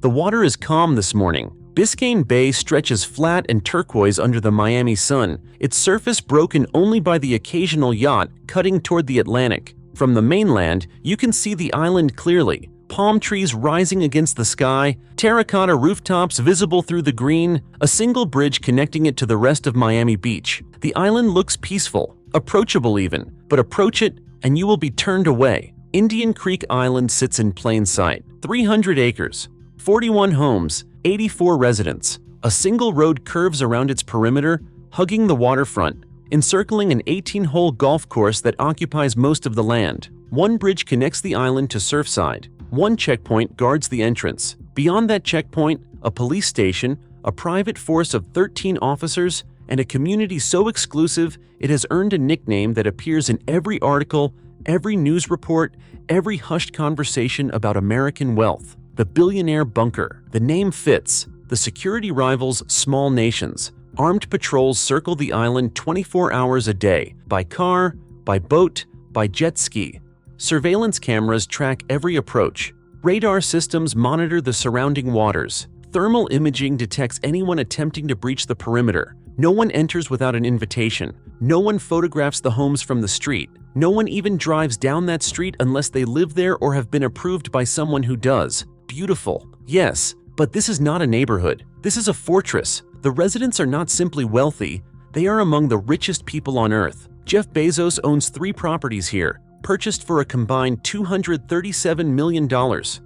The water is calm this morning. Biscayne Bay stretches flat and turquoise under the Miami sun, its surface broken only by the occasional yacht cutting toward the Atlantic. From the mainland, you can see the island clearly. Palm trees rising against the sky, terracotta rooftops visible through the green, a single bridge connecting it to the rest of Miami Beach. The island looks peaceful, approachable even, but approach it and you will be turned away. Indian Creek Island sits in plain sight. 300 acres, 41 homes, 84 residents. A single road curves around its perimeter, hugging the waterfront, encircling an 18-hole golf course that occupies most of the land. One bridge connects the island to Surfside. One checkpoint guards the entrance. Beyond that checkpoint, a police station, a private force of 13 officers, and a community so exclusive it has earned a nickname that appears in every article, every news report, every hushed conversation about American wealth. The Billionaire Bunker. The name fits. The security rivals small nations. Armed patrols circle the island 24 hours a day, by car, by boat, by jet ski. Surveillance cameras track every approach. Radar systems monitor the surrounding waters. Thermal imaging detects anyone attempting to breach the perimeter. No one enters without an invitation. No one photographs the homes from the street. No one even drives down that street unless they live there or have been approved by someone who does. Beautiful, yes, but this is not a neighborhood. This is a fortress. The residents are not simply wealthy, they are among the richest people on Earth. Jeff Bezos owns 3 properties here, purchased for a combined $237 million.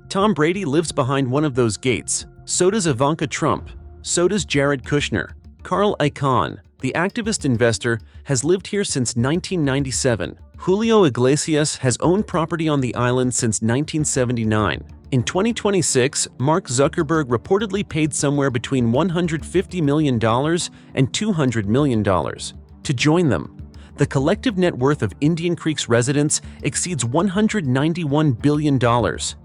Tom Brady lives behind one of those gates. So does Ivanka Trump. So does Jared Kushner. Carl Icahn, the activist investor, has lived here since 1997. Julio Iglesias has owned property on the island since 1979. In 2026, Mark Zuckerberg reportedly paid somewhere between $150 million and $200 million to join them. The collective net worth of Indian Creek's residents exceeds $191 billion.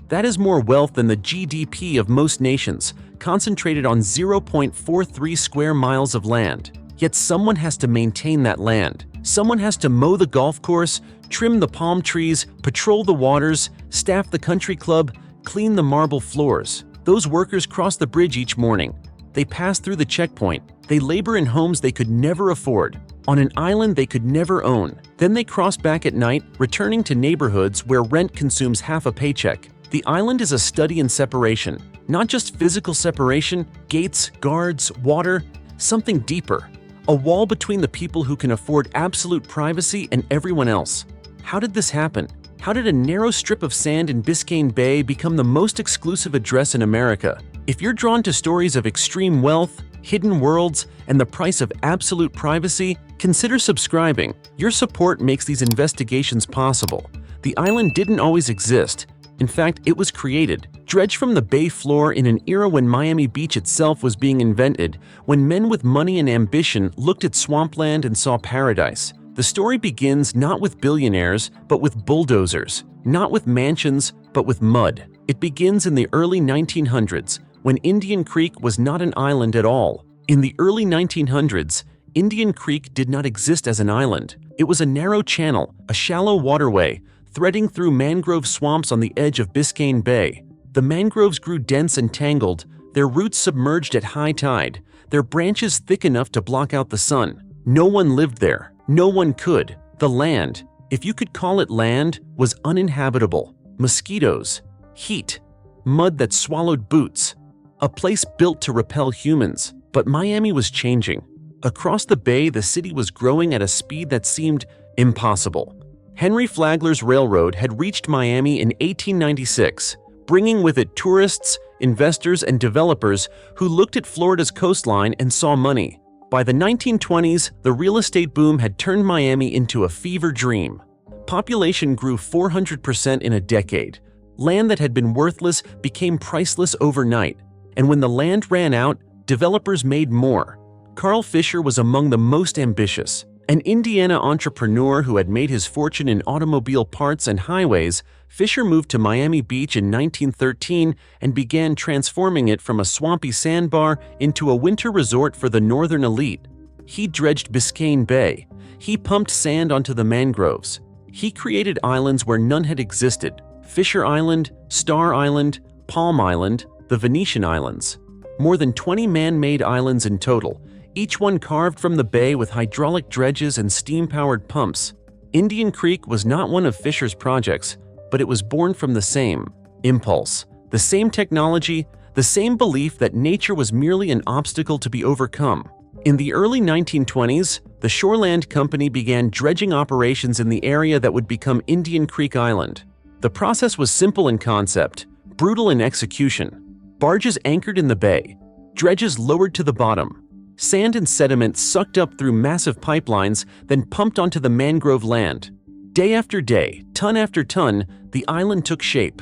That is more wealth than the GDP of most nations, concentrated on 0.43 square miles of land. Yet someone has to maintain that land. Someone has to mow the golf course, trim the palm trees, patrol the waters, staff the country club, clean the marble floors. Those workers cross the bridge each morning. They pass through the checkpoint. They labor in homes they could never afford, on an island they could never own. Then they cross back at night, returning to neighborhoods where rent consumes half a paycheck. The island is a study in separation, not just physical separation, gates, guards, water, something deeper. A wall between the people who can afford absolute privacy and everyone else. How did this happen? How did a narrow strip of sand in Biscayne Bay become the most exclusive address in America? If you're drawn to stories of extreme wealth, hidden worlds, and the price of absolute privacy, consider subscribing. Your support makes these investigations possible. The island didn't always exist. In fact, it was created, dredged from the bay floor in an era when Miami Beach itself was being invented, when men with money and ambition looked at swampland and saw paradise. The story begins not with billionaires, but with bulldozers, not with mansions, but with mud. It begins in the early 1900s, when Indian Creek was not an island at all. In the early 1900s, Indian Creek did not exist as an island. It was a narrow channel, a shallow waterway, threading through mangrove swamps on the edge of Biscayne Bay. The mangroves grew dense and tangled, their roots submerged at high tide, their branches thick enough to block out the sun. No one lived there. No one could. The land, if you could call it land, was uninhabitable. Mosquitoes, heat, mud that swallowed boots. A place built to repel humans. But Miami was changing. Across the bay, the city was growing at a speed that seemed impossible. Henry Flagler's railroad had reached Miami in 1896, bringing with it tourists, investors, and developers who looked at Florida's coastline and saw money. By the 1920s, the real estate boom had turned Miami into a fever dream. Population grew 400% in a decade. Land that had been worthless became priceless overnight. And when the land ran out, developers made more. Carl Fisher was among the most ambitious. An Indiana entrepreneur who had made his fortune in automobile parts and highways, Fisher moved to Miami Beach in 1913 and began transforming it from a swampy sandbar into a winter resort for the northern elite. He dredged Biscayne Bay. He pumped sand onto the mangroves. He created islands where none had existed: Fisher Island, Star Island, Palm Island, the Venetian Islands. More than 20 man-made islands in total, each one carved from the bay with hydraulic dredges and steam-powered pumps. Indian Creek was not one of Fisher's projects, but it was born from the same impulse, the same technology, the same belief that nature was merely an obstacle to be overcome. In the early 1920s, the Shoreland Company began dredging operations in the area that would become Indian Creek Island. The process was simple in concept, brutal in execution. Barges anchored in the bay, dredges lowered to the bottom, sand and sediment sucked up through massive pipelines, then pumped onto the mangrove land. Day after day, ton after ton, the island took shape.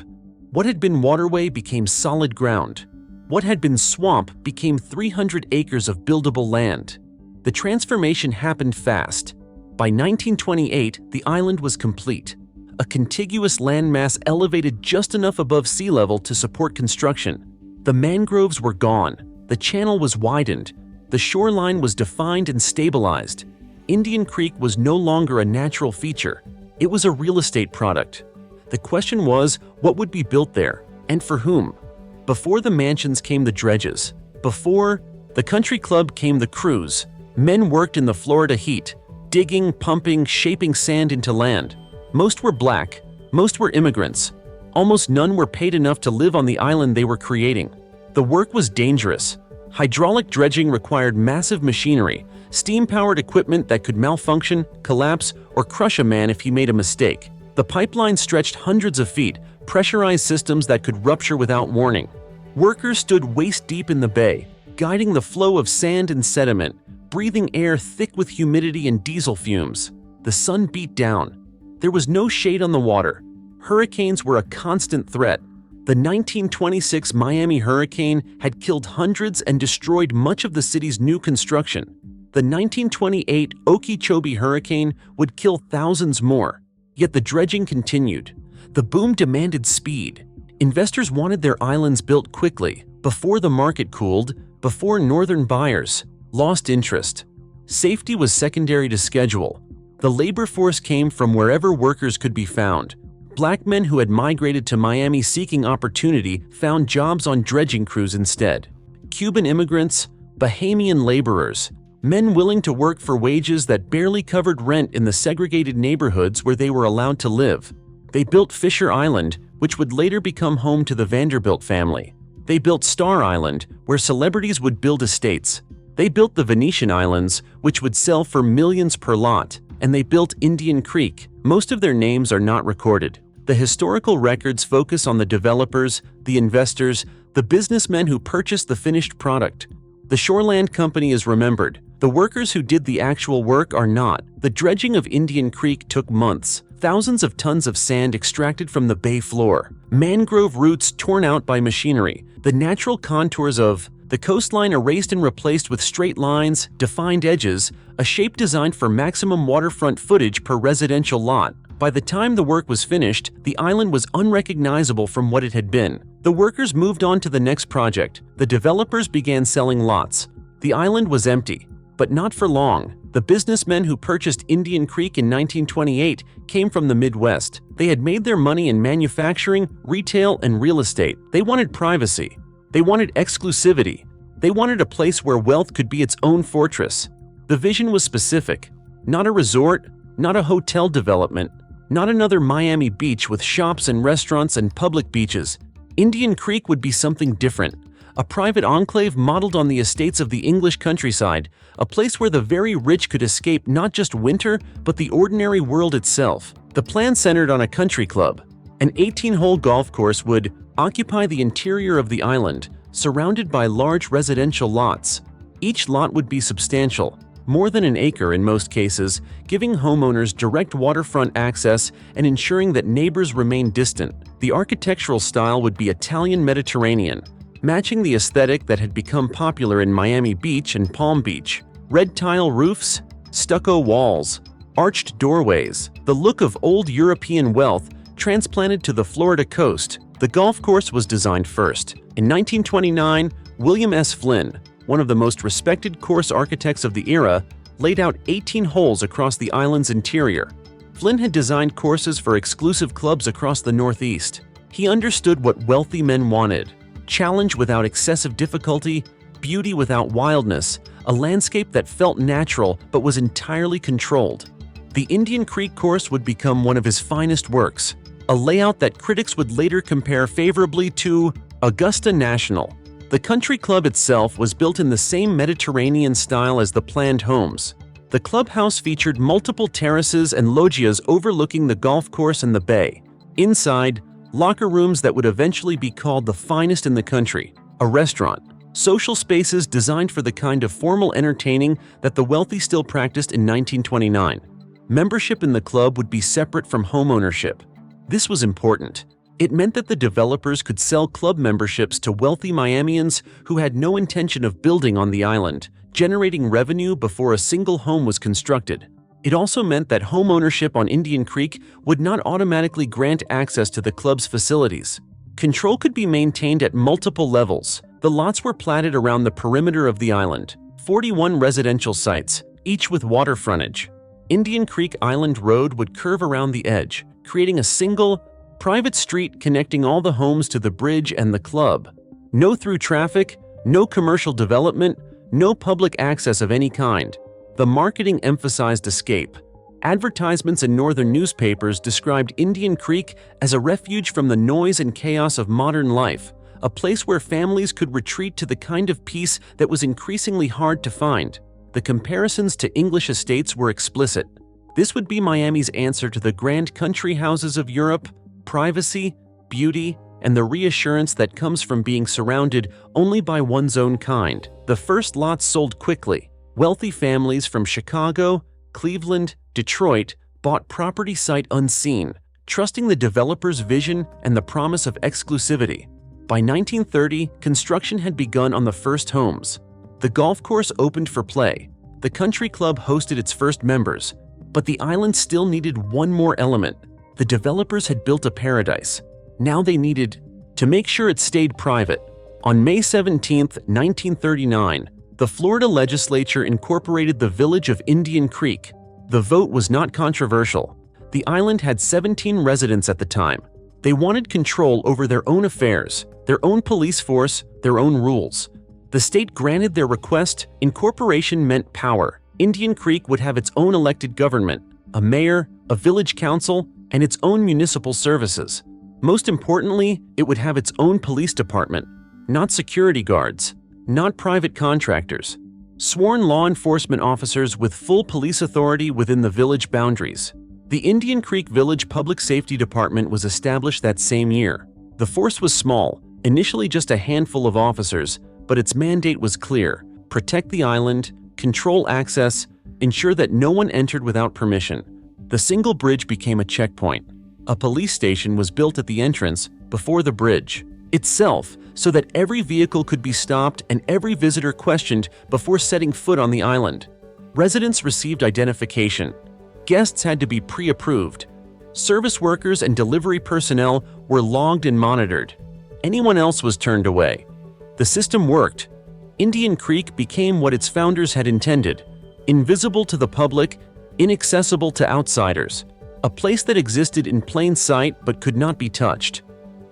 What had been waterway became solid ground. What had been swamp became 300 acres of buildable land. The transformation happened fast. By 1928, the island was complete. A contiguous landmass elevated just enough above sea level to support construction. The mangroves were gone. The channel was widened. The shoreline was defined and stabilized. Indian Creek was no longer a natural feature. It was a real estate product. The question was, what would be built there, and for whom? Before the mansions came the dredges. Before the country club came the crews. Men worked in the Florida heat, digging, pumping, shaping sand into land. Most were black. Most were immigrants. Almost none were paid enough to live on the island they were creating. The work was dangerous. Hydraulic dredging required massive machinery, steam-powered equipment that could malfunction, collapse, or crush a man if he made a mistake. The pipeline stretched hundreds of feet, pressurized systems that could rupture without warning. Workers stood waist-deep in the bay, guiding the flow of sand and sediment, breathing air thick with humidity and diesel fumes. The sun beat down. There was no shade on the water. Hurricanes were a constant threat. The 1926 Miami hurricane had killed hundreds and destroyed much of the city's new construction. The 1928 Okeechobee hurricane would kill thousands more. Yet the dredging continued. The boom demanded speed. Investors wanted their islands built quickly, before the market cooled, before northern buyers lost interest. Safety was secondary to schedule. The labor force came from wherever workers could be found. Black men who had migrated to Miami seeking opportunity found jobs on dredging crews instead. Cuban immigrants, Bahamian laborers, men willing to work for wages that barely covered rent in the segregated neighborhoods where they were allowed to live. They built Fisher Island, which would later become home to the Vanderbilt family. They built Star Island, where celebrities would build estates. They built the Venetian Islands, which would sell for millions per lot. And they built Indian Creek. Most of their names are not recorded. The historical records focus on the developers, the investors, the businessmen who purchased the finished product. The Shoreland Company is remembered. The workers who did the actual work are not. The dredging of Indian Creek took months. Thousands of tons of sand extracted from the bay floor. Mangrove roots torn out by machinery. The natural contours of the coastline erased and replaced with straight lines, defined edges, a shape designed for maximum waterfront footage per residential lot. By the time the work was finished, the island was unrecognizable from what it had been. The workers moved on to the next project. The developers began selling lots. The island was empty, but not for long. The businessmen who purchased Indian Creek in 1928 came from the Midwest. They had made their money in manufacturing, retail, and real estate. They wanted privacy. They wanted exclusivity. They wanted a place where wealth could be its own fortress. The vision was specific. Not a resort, not a hotel development, not another Miami beach with shops and restaurants and public beaches. Indian Creek would be something different. A private enclave modeled on the estates of the English countryside, a place where the very rich could escape not just winter, but the ordinary world itself. The plan centered on a country club. An 18-hole golf course would occupy the interior of the island, surrounded by large residential lots. Each lot would be substantial, more than an acre in most cases, giving homeowners direct waterfront access and ensuring that neighbors remained distant. The architectural style would be Italian Mediterranean, matching the aesthetic that had become popular in Miami Beach and Palm Beach. Red tile roofs, stucco walls, arched doorways, the look of old European wealth transplanted to the Florida coast. The golf course was designed first. In 1929, William S. Flynn, one of the most respected course architects of the era, laid out 18 holes across the island's interior. Flynn had designed courses for exclusive clubs across the Northeast. He understood what wealthy men wanted: challenge without excessive difficulty, beauty without wildness, a landscape that felt natural but was entirely controlled. The Indian Creek course would become one of his finest works, a layout that critics would later compare favorably to Augusta National. The country club itself was built in the same Mediterranean style as the planned homes. The clubhouse featured multiple terraces and loggias overlooking the golf course and the bay. Inside, locker rooms that would eventually be called the finest in the country, a restaurant, social spaces designed for the kind of formal entertaining that the wealthy still practiced in 1929. Membership in the club would be separate from home ownership. This was important. It meant that the developers could sell club memberships to wealthy Miamians who had no intention of building on the island, generating revenue before a single home was constructed. It also meant that home ownership on Indian Creek would not automatically grant access to the club's facilities. Control could be maintained at multiple levels. The lots were platted around the perimeter of the island, 41 residential sites, each with water frontage. Indian Creek Island Road would curve around the edge, creating a single, private street connecting all the homes to the bridge and the club. No through traffic, no commercial development, no public access of any kind. The marketing emphasized escape. Advertisements in northern newspapers described Indian Creek as a refuge from the noise and chaos of modern life, a place where families could retreat to the kind of peace that was increasingly hard to find. The comparisons to English estates were explicit. This would be Miami's answer to the grand country houses of Europe: privacy, beauty, and the reassurance that comes from being surrounded only by one's own kind. The first lots sold quickly. Wealthy families from Chicago, Cleveland, Detroit bought property sight unseen, trusting the developer's vision and the promise of exclusivity. By 1930, construction had begun on the first homes. The golf course opened for play. The country club hosted its first members. But the island still needed one more element. The developers had built a paradise. Now they needed to make sure it stayed private. On May 17, 1939, the Florida legislature incorporated the village of Indian Creek. The vote was not controversial. The island had 17 residents at the time. They wanted control over their own affairs, their own police force, their own rules. The state granted their request. Incorporation meant power. Indian Creek would have its own elected government, a mayor, a village council, and its own municipal services. Most importantly, it would have its own police department, not security guards, not private contractors. Sworn law enforcement officers with full police authority within the village boundaries. The Indian Creek Village Public Safety Department was established that same year. The force was small, initially just a handful of officers, but its mandate was clear: protect the island, control access, ensure that no one entered without permission. The single bridge became a checkpoint. A police station was built at the entrance, before the bridge itself, so that every vehicle could be stopped and every visitor questioned before setting foot on the island. Residents received identification. Guests had to be pre-approved. Service workers and delivery personnel were logged and monitored. Anyone else was turned away. The system worked. Indian Creek became what its founders had intended: invisible to the public, inaccessible to outsiders, a place that existed in plain sight but could not be touched.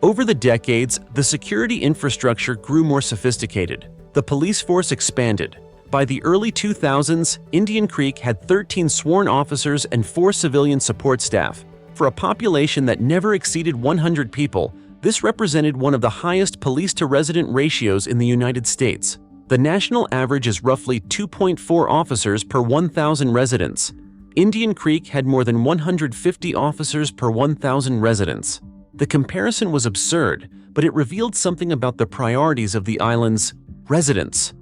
Over the decades, the security infrastructure grew more sophisticated. The police force expanded. By the early 2000s, Indian Creek had 13 sworn officers and 4 civilian support staff. For a population that never exceeded 100 people, this represented one of the highest police-to-resident ratios in the United States. The national average is roughly 2.4 officers per 1,000 residents. Indian Creek had more than 150 officers per 1,000 residents. The comparison was absurd, but it revealed something about the priorities of the island's residents.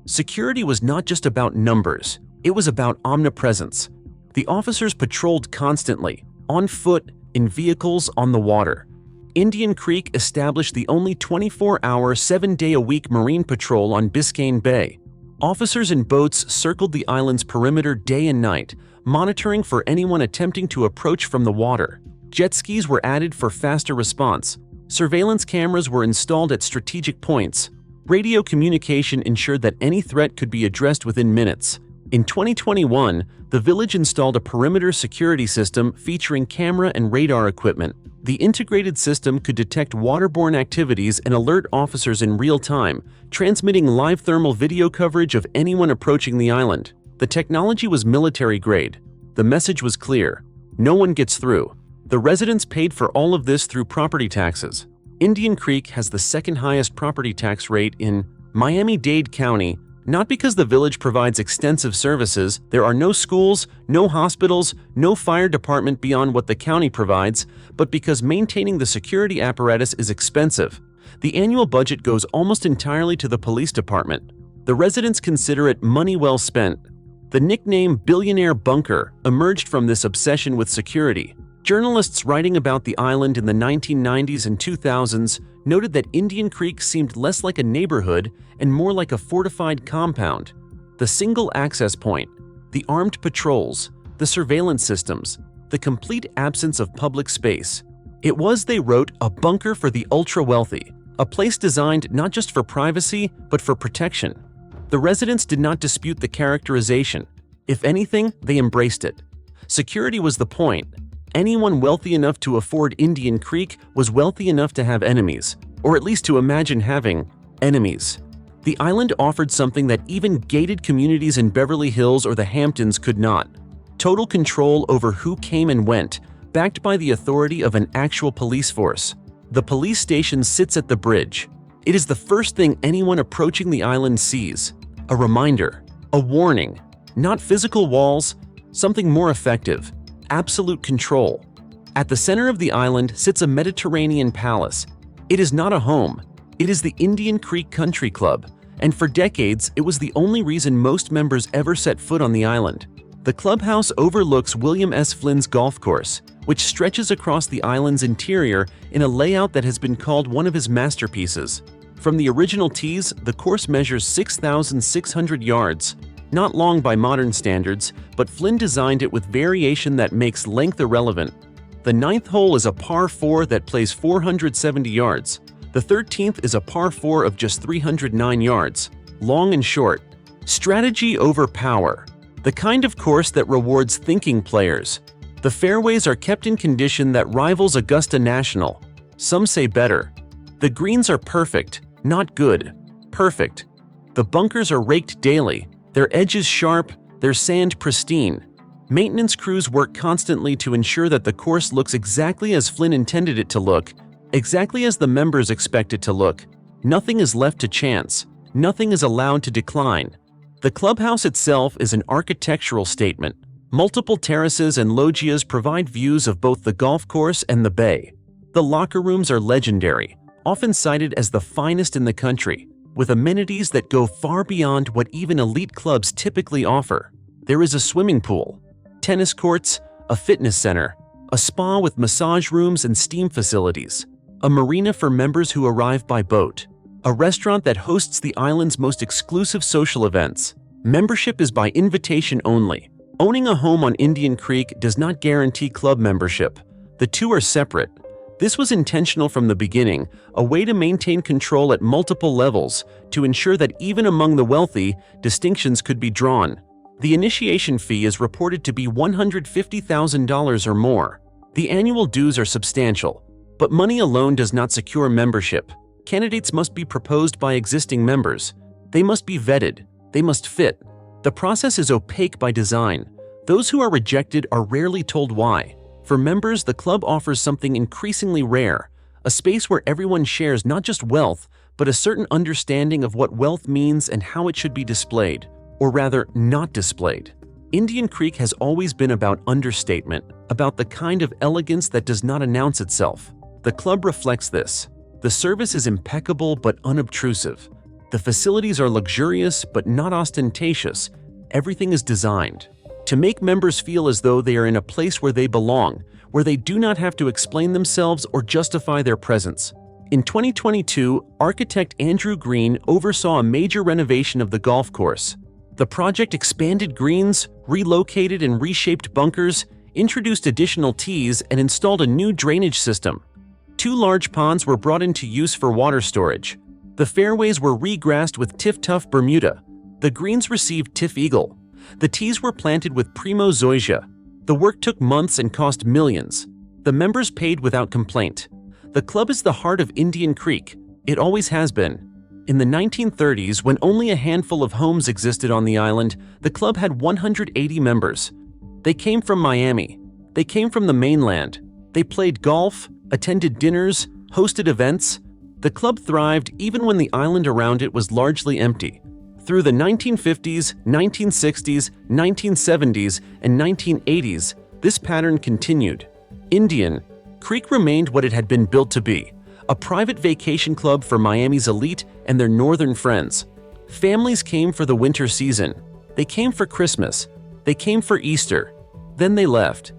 Security was not just about numbers, it was about omnipresence. The officers patrolled constantly, on foot, in vehicles, on the water. Indian Creek established the only 24-hour, 7-day-a-week marine patrol on Biscayne Bay. Officers in boats circled the island's perimeter day and night, monitoring for anyone attempting to approach from the water. Jet skis were added for faster response. Surveillance cameras were installed at strategic points. Radio communication ensured that any threat could be addressed within minutes. In 2021, the village installed a perimeter security system featuring camera and radar equipment. The integrated system could detect waterborne activities and alert officers in real time, transmitting live thermal video coverage of anyone approaching the island. The technology was military-grade. The message was clear: no one gets through. The residents paid for all of this through property taxes. Indian Creek has the second highest property tax rate in Miami-Dade County, not because the village provides extensive services. There are no schools, no hospitals, no fire department beyond what the county provides, but because maintaining the security apparatus is expensive. The annual budget goes almost entirely to the police department. The residents consider it money well spent. The nickname Billionaire Bunker emerged from this obsession with security. Journalists writing about the island in the 1990s and 2000s noted that Indian Creek seemed less like a neighborhood and more like a fortified compound. The single access point, the armed patrols, the surveillance systems, the complete absence of public space. It was, they wrote, a bunker for the ultra-wealthy, a place designed not just for privacy, but for protection. The residents did not dispute the characterization. If anything, they embraced it. Security was the point. Anyone wealthy enough to afford Indian Creek was wealthy enough to have enemies, or at least to imagine having enemies. The island offered something that even gated communities in Beverly Hills or the Hamptons could not: total control over who came and went, backed by the authority of an actual police force. The police station sits at the bridge. It is the first thing anyone approaching the island sees: a reminder, a warning. Not physical walls, something more effective: absolute control. At the center of the island sits a Mediterranean palace. It is not a home. It is the Indian Creek Country Club, and for decades it was the only reason most members ever set foot on the island. The clubhouse overlooks William S. Flynn's golf course, which stretches across the island's interior in a layout that has been called one of his masterpieces. From the original tees, the course measures 6,600 yards. Not long by modern standards, but Flynn designed it with variation that makes length irrelevant. The 9th hole is a par 4 that plays 470 yards. The 13th is a par 4 of just 309 yards. Long and short. Strategy over power. The kind of course that rewards thinking players. The fairways are kept in condition that rivals Augusta National. Some say better. The greens are perfect, not good. Perfect. The bunkers are raked daily. Their edges sharp, their sand pristine. Maintenance crews work constantly to ensure that the course looks exactly as Flynn intended it to look, exactly as the members expect it to look. Nothing is left to chance. Nothing is allowed to decline. The clubhouse itself is an architectural statement. Multiple terraces and loggias provide views of both the golf course and the bay. The locker rooms are legendary, often cited as the finest in the country, with amenities that go far beyond what even elite clubs typically offer. There is a swimming pool, tennis courts, a fitness center, a spa with massage rooms and steam facilities, a marina for members who arrive by boat, a restaurant that hosts the island's most exclusive social events. Membership is by invitation only. Owning a home on Indian Creek does not guarantee club membership. The two are separate. This was intentional from the beginning, a way to maintain control at multiple levels, to ensure that even among the wealthy, distinctions could be drawn. The initiation fee is reported to be $150,000 or more. The annual dues are substantial, but money alone does not secure membership. Candidates must be proposed by existing members. They must be vetted. They must fit. The process is opaque by design. Those who are rejected are rarely told why. For members, the club offers something increasingly rare, a space where everyone shares not just wealth, but a certain understanding of what wealth means and how it should be displayed, or rather, not displayed. Indian Creek has always been about understatement, about the kind of elegance that does not announce itself. The club reflects this. The service is impeccable but unobtrusive. The facilities are luxurious but not ostentatious. Everything is designed to make members feel as though they are in a place where they belong, where they do not have to explain themselves or justify their presence. In 2022, architect Andrew Green oversaw a major renovation of the golf course. The project expanded greens, relocated and reshaped bunkers, introduced additional tees, and installed a new drainage system. 2 large ponds were brought into use for water storage. The fairways were regrassed with Tif-Tuff Bermuda. The greens received Tif Eagle. The tees were planted with Primo Zoysia. The work took months and cost millions. The members paid without complaint. The club is the heart of Indian Creek. It always has been. In the 1930s, when only a handful of homes existed on the island, the club had 180 members. They came from Miami. They came from the mainland. They played golf, attended dinners, hosted events. The club thrived even when the island around it was largely empty. Through the 1950s, 1960s, 1970s, and 1980s, this pattern continued. Indian Creek remained what it had been built to be, a private vacation club for Miami's elite and their northern friends. Families came for the winter season. They came for Christmas. They came for Easter. Then they left.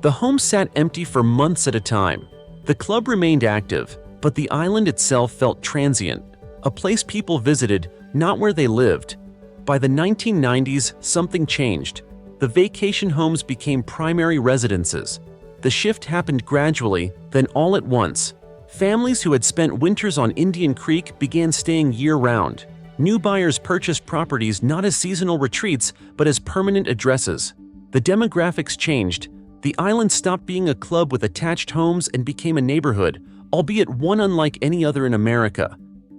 The home sat empty for months at a time. The club remained active, but the island itself felt transient, a place people visited, not where they lived. By the 1990s, something changed. The vacation homes became primary residences. The shift happened gradually, then all at once. Families who had spent winters on Indian Creek began staying year-round. New buyers purchased properties not as seasonal retreats, but as permanent addresses. The demographics changed. The island stopped being a club with attached homes and became a neighborhood, albeit one unlike any other in America.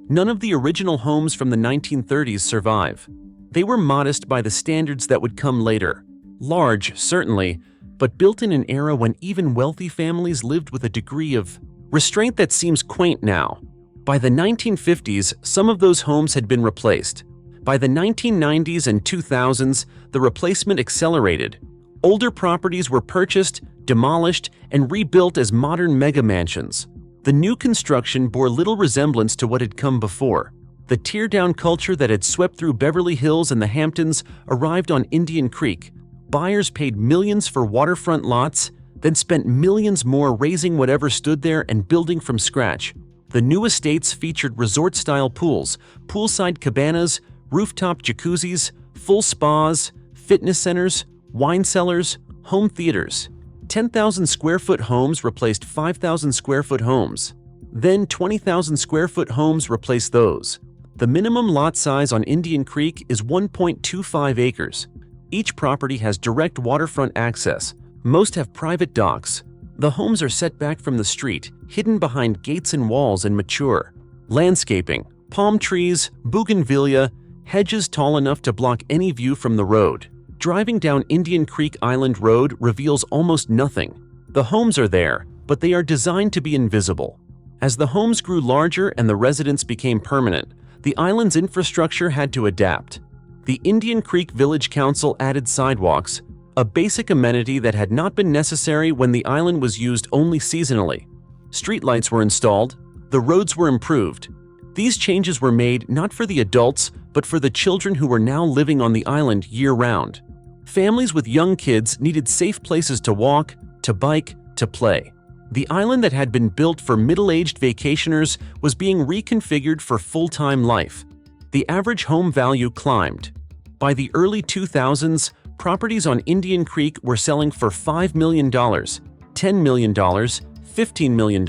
None of the original homes from the 1930s survive. They were modest by the standards that would come later. Large, certainly, but built in an era when even wealthy families lived with a degree of restraint that seems quaint now. By the 1950s, some of those homes had been replaced. By the 1990s and 2000s, the replacement accelerated. Older properties were purchased, demolished, and rebuilt as modern mega-mansions. The new construction bore little resemblance to what had come before. The tear-down culture that had swept through Beverly Hills and the Hamptons arrived on Indian Creek. Buyers paid millions for waterfront lots, then spent millions more raising whatever stood there and building from scratch. The new estates featured resort-style pools, poolside cabanas, rooftop jacuzzis, full spas, fitness centers, wine cellars, home theaters. 10,000-square-foot homes replaced 5,000-square-foot homes. Then 20,000-square-foot homes replaced those. The minimum lot size on Indian Creek is 1.25 acres. Each property has direct waterfront access. Most have private docks. The homes are set back from the street, hidden behind gates and walls, and mature. Landscaping, palm trees, bougainvillea, hedges tall enough to block any view from the road. Driving down Indian Creek Island Road reveals almost nothing. The homes are there, but they are designed to be invisible. As the homes grew larger and the residents became permanent, the island's infrastructure had to adapt. The Indian Creek Village Council added sidewalks, a basic amenity that had not been necessary when the island was used only seasonally. Streetlights were installed. The roads were improved. These changes were made not for the adults, but for the children who were now living on the island year-round. Families with young kids needed safe places to walk, to bike, to play. The island that had been built for middle-aged vacationers was being reconfigured for full-time life. The average home value climbed. By the early 2000s, properties on Indian Creek were selling for $5 million, $10 million, $15 million.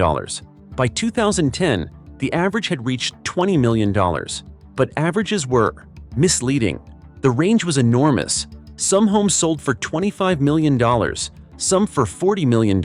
By 2010, the average had reached $20 million. But averages were misleading. The range was enormous. Some homes sold for $25 million, some for $40 million.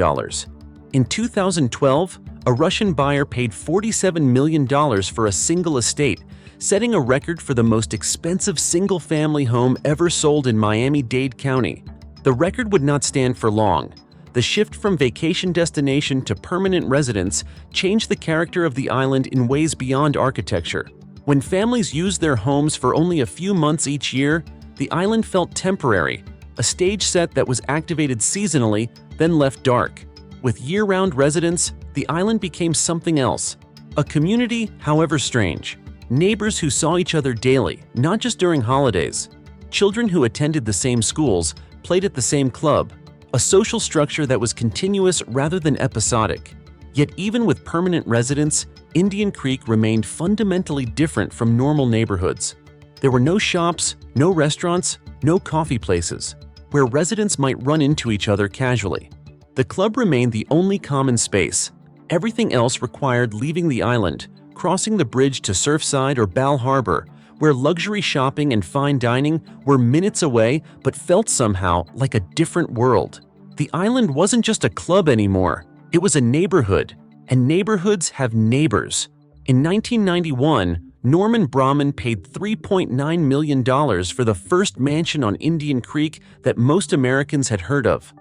In 2012, a Russian buyer paid $47 million for a single estate, setting a record for the most expensive single-family home ever sold in Miami-Dade County. The record would not stand for long. The shift from vacation destination to permanent residence changed the character of the island in ways beyond architecture. When families used their homes for only a few months each year, the island felt temporary, a stage set that was activated seasonally, then left dark. With year-round residents, the island became something else. A community, however strange. Neighbors who saw each other daily, not just during holidays. Children who attended the same schools, played at the same club. A social structure that was continuous rather than episodic. Yet even with permanent residents, Indian Creek remained fundamentally different from normal neighborhoods. There were no shops, no restaurants, no coffee places, where residents might run into each other casually. The club remained the only common space. Everything else required leaving the island, crossing the bridge to Surfside or Bal Harbor, where luxury shopping and fine dining were minutes away but felt somehow like a different world. The island wasn't just a club anymore. It was a neighborhood, and neighborhoods have neighbors. In 1991, Norman Brahman paid $3.9 million for the first mansion on Indian Creek that most Americans had heard of.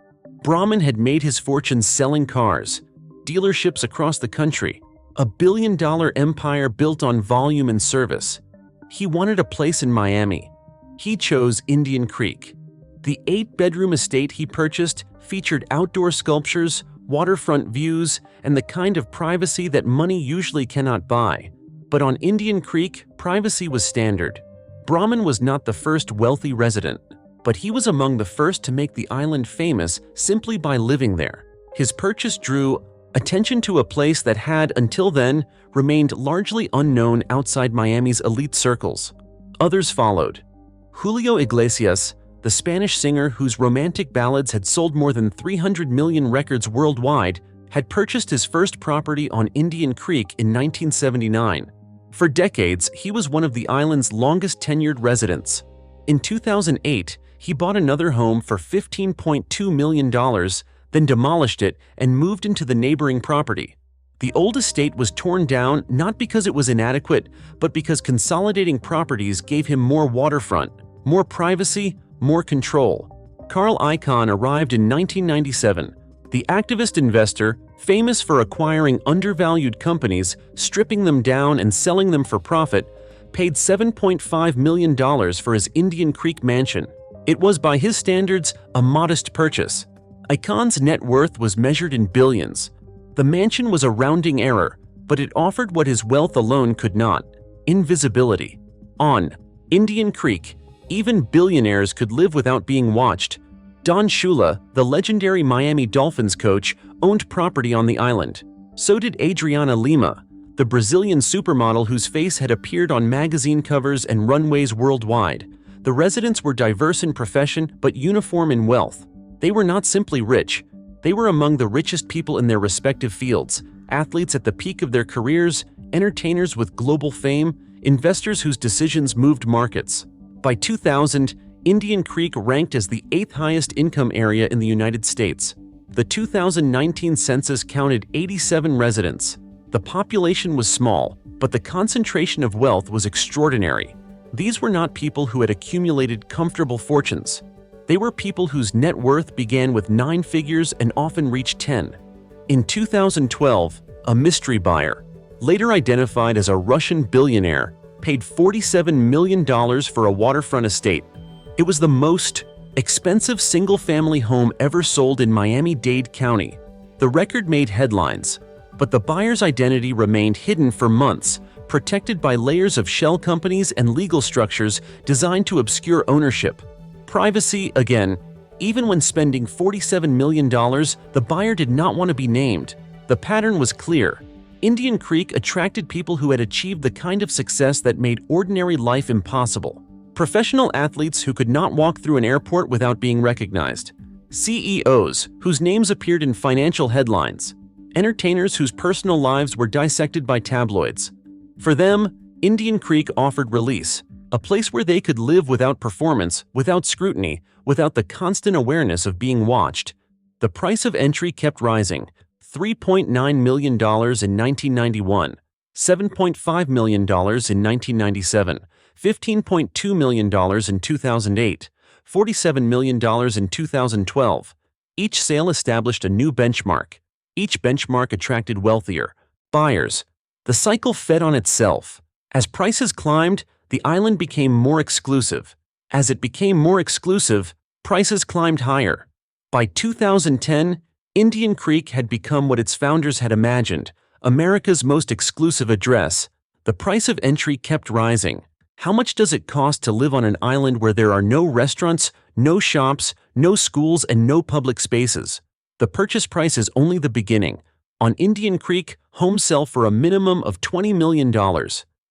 Brahman had made his fortune selling cars, dealerships across the country, a billion-dollar empire built on volume and service. He wanted a place in Miami. He chose Indian Creek. The 8-bedroom estate he purchased featured outdoor sculptures, waterfront views, and the kind of privacy that money usually cannot buy. But on Indian Creek, privacy was standard. Brahman was not the first wealthy resident, but he was among the first to make the island famous simply by living there. His purchase drew attention to a place that had, until then, remained largely unknown outside Miami's elite circles. Others followed. Julio Iglesias, the Spanish singer whose romantic ballads had sold more than 300 million records worldwide, had purchased his first property on Indian Creek in 1979. For decades, he was one of the island's longest-tenured residents. In 2008, he bought another home for $15.2 million, then demolished it and moved into the neighboring property. The old estate was torn down not because it was inadequate, but because consolidating properties gave him more waterfront, more privacy, more control. Carl Icahn arrived in 1997. The activist investor, famous for acquiring undervalued companies, stripping them down and selling them for profit, paid $7.5 million for his Indian Creek mansion. It was, by his standards, a modest purchase. Icahn's net worth was measured in billions. The mansion was a rounding error, but it offered what his wealth alone could not: invisibility. On Indian Creek, even billionaires could live without being watched. Don Shula, the legendary Miami Dolphins coach, owned property on the island. So did Adriana Lima, the Brazilian supermodel whose face had appeared on magazine covers and runways worldwide. The residents were diverse in profession but uniform in wealth. They were not simply rich. They were among the richest people in their respective fields, athletes at the peak of their careers, entertainers with global fame, investors whose decisions moved markets. By 2000, Indian Creek ranked as the 8th highest income area in the United States. The 2019 census counted 87 residents. The population was small, but the concentration of wealth was extraordinary. These were not people who had accumulated comfortable fortunes. They were people whose net worth began with 9 figures and often reached 10. In 2012, a mystery buyer, later identified as a Russian billionaire, paid $47 million for a waterfront estate. It was the most expensive single-family home ever sold in Miami-Dade County. The record made headlines, but the buyer's identity remained hidden for months, protected by layers of shell companies and legal structures designed to obscure ownership. Privacy, again. Even when spending $47 million, the buyer did not want to be named. The pattern was clear. Indian Creek attracted people who had achieved the kind of success that made ordinary life impossible. Professional athletes who could not walk through an airport without being recognized. CEOs whose names appeared in financial headlines. Entertainers whose personal lives were dissected by tabloids. For them, Indian Creek offered release, a place where they could live without performance, without scrutiny, without the constant awareness of being watched. The price of entry kept rising: $3.9 million in 1991, $7.5 million in 1997, $15.2 million in 2008, $47 million in 2012. Each sale established a new benchmark. Each benchmark attracted wealthier buyers. The cycle fed on itself. As prices climbed, the island became more exclusive. As it became more exclusive, prices climbed higher. By 2010, Indian Creek had become what its founders had imagined: America's most exclusive address. The price of entry kept rising. How much does it cost to live on an island where there are no restaurants, no shops, no schools, and no public spaces? The purchase price is only the beginning. On Indian Creek, homes sell for a minimum of $20 million.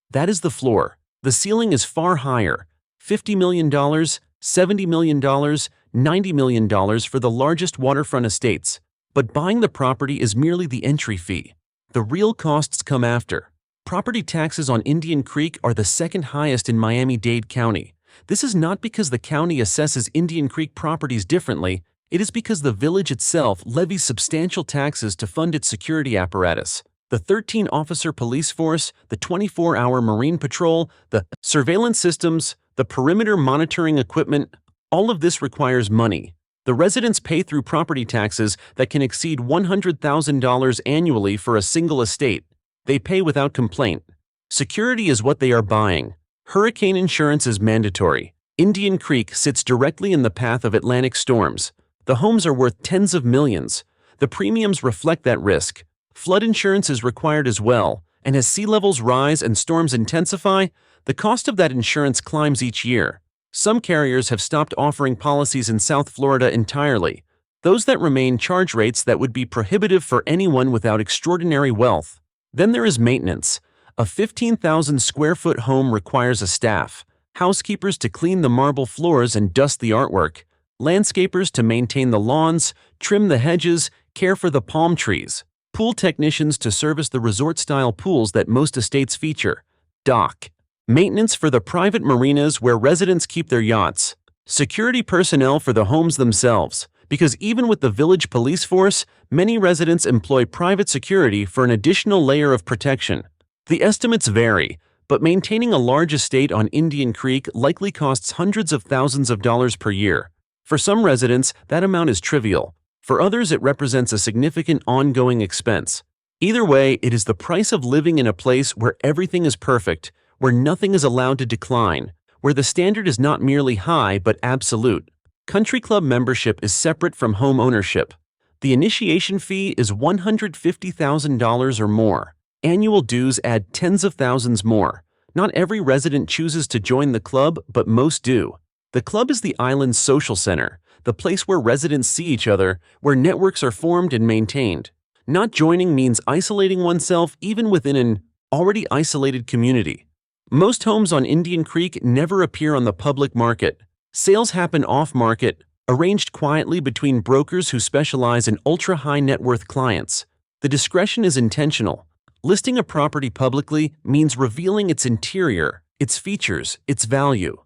That is the floor. The ceiling is far higher: $50 million, $70 million, $90 million for the largest waterfront estates. But buying the property is merely the entry fee. The real costs come after. Property taxes on Indian Creek are the second highest in Miami-Dade County. This is not because the county assesses Indian Creek properties differently. It is because the village itself levies substantial taxes to fund its security apparatus. The 13-officer police force, the 24-hour Marine Patrol, the surveillance systems, the perimeter monitoring equipment, all of this requires money. The residents pay through property taxes that can exceed $100,000 annually for a single estate. They pay without complaint. Security is what they are buying. Hurricane insurance is mandatory. Indian Creek sits directly in the path of Atlantic storms. The homes are worth tens of millions. The premiums reflect that risk. Flood insurance is required as well, and as sea levels rise and storms intensify, the cost of that insurance climbs each year. Some carriers have stopped offering policies in South Florida entirely. Those that remain charge rates that would be prohibitive for anyone without extraordinary wealth. Then there is maintenance. A 15,000 square foot home requires a staff, housekeepers to clean the marble floors and dust the artwork, landscapers to maintain the lawns, trim the hedges, care for the palm trees, pool technicians to service the resort-style pools that most estates feature, dock, maintenance for the private marinas where residents keep their yachts, security personnel for the homes themselves, because even with the village police force, many residents employ private security for an additional layer of protection. The estimates vary, but maintaining a large estate on Indian Creek likely costs hundreds of thousands of dollars per year. For some residents, that amount is trivial. For others, it represents a significant ongoing expense. Either way, it is the price of living in a place where everything is perfect, where nothing is allowed to decline, where the standard is not merely high but absolute. Country club membership is separate from home ownership. The initiation fee is $150,000 or more. Annual dues add tens of thousands more. Not every resident chooses to join the club, but most do. The club is the island's social center, the place where residents see each other, where networks are formed and maintained. Not joining means isolating oneself even within an already isolated community. Most homes on Indian Creek never appear on the public market. Sales happen off-market, arranged quietly between brokers who specialize in ultra-high net worth clients. The discretion is intentional. Listing a property publicly means revealing its interior, its features, its value.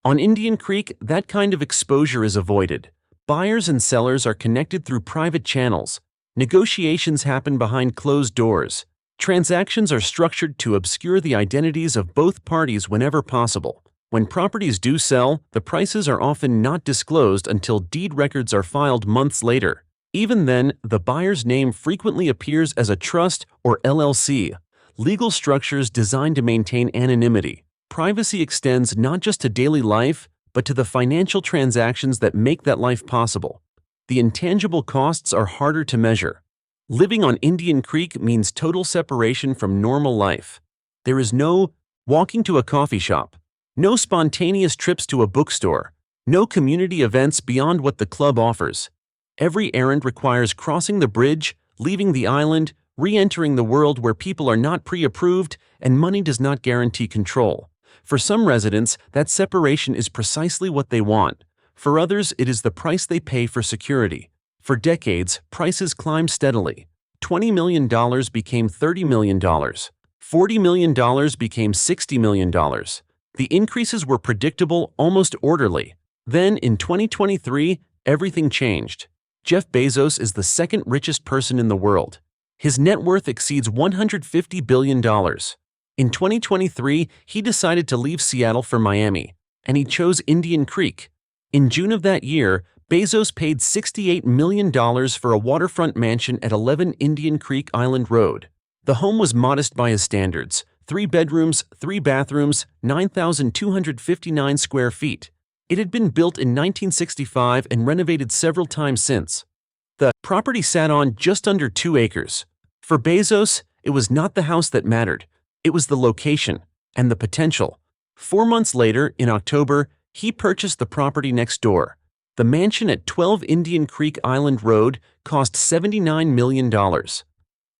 On Indian Creek, that kind of exposure is avoided. Buyers and sellers are connected through private channels. Negotiations happen behind closed doors. Transactions are structured to obscure the identities of both parties whenever possible. When properties do sell, the prices are often not disclosed until deed records are filed months later. Even then, the buyer's name frequently appears as a trust or LLC, legal structures designed to maintain anonymity. Privacy extends not just to daily life, but to the financial transactions that make that life possible. The intangible costs are harder to measure. Living on Indian Creek means total separation from normal life. There is no walking to a coffee shop, no spontaneous trips to a bookstore, no community events beyond what the club offers. Every errand requires crossing the bridge, leaving the island, re-entering the world where people are not pre-approved and money does not guarantee control. For some residents, that separation is precisely what they want. For others, it is the price they pay for security. For decades, prices climbed steadily. $20 million became $30 million. $40 million became $60 million. The increases were predictable, almost orderly. Then, in 2023, everything changed. Jeff Bezos is the second richest person in the world. His net worth exceeds $150 billion. In 2023, he decided to leave Seattle for Miami, and he chose Indian Creek. In June of that year, Bezos paid $68 million for a waterfront mansion at 11 Indian Creek Island Road. The home was modest by his standards: 3 bedrooms, 3 bathrooms, 9,259 square feet. It had been built in 1965 and renovated several times since. The property sat on just under 2 acres. For Bezos, it was not the house that mattered. It was the location and the potential. 4 months later, in October, he purchased the property next door. The mansion at 12 Indian Creek Island Road cost $79 million.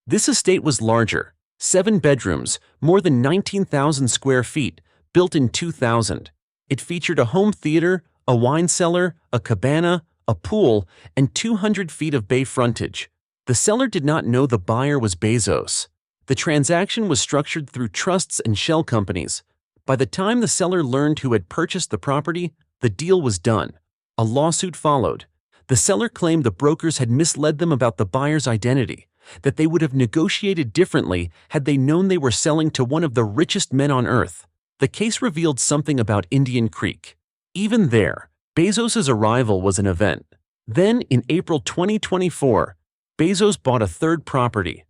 This estate was larger: 7 bedrooms, more than 19,000 square feet, built in 2000. It featured a home theater, a wine cellar, a cabana, a pool, and 200 feet of bay frontage. The seller did not know the buyer was Bezos. The transaction was structured through trusts and shell companies. By the time the seller learned who had purchased the property, the deal was done. A lawsuit followed. The seller claimed the brokers had misled them about the buyer's identity, that they would have negotiated differently had they known they were selling to one of the richest men on earth. The case revealed something about Indian Creek. Even there, Bezos' arrival was an event. Then, in April 2024, Bezos bought a third property.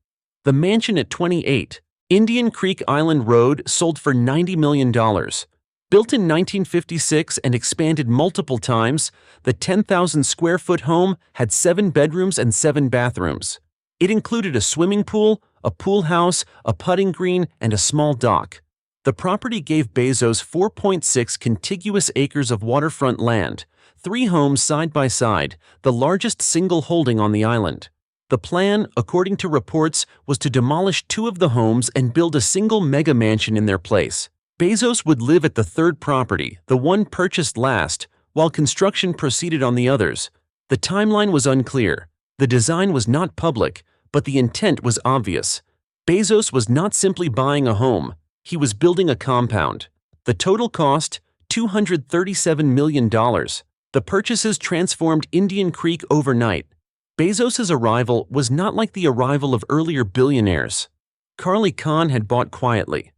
The mansion at 28 Indian Creek Island Road sold for $90 million. Built in 1956 and expanded multiple times, the 10,000-square-foot home had 7 bedrooms and 7 bathrooms. It included a swimming pool, a pool house, a putting green, and a small dock. The property gave Bezos 4.6 contiguous acres of waterfront land, 3 homes side by side, the largest single holding on the island. The plan, according to reports, was to demolish 2 of the homes and build a single mega mansion in their place. Bezos would live at the third property, the one purchased last, while construction proceeded on the others. The timeline was unclear. The design was not public, but the intent was obvious. Bezos was not simply buying a home. He was building a compound. The total cost, $237 million. The purchases transformed Indian Creek overnight. Bezos' arrival was not like the arrival of earlier billionaires. Icahn had bought quietly.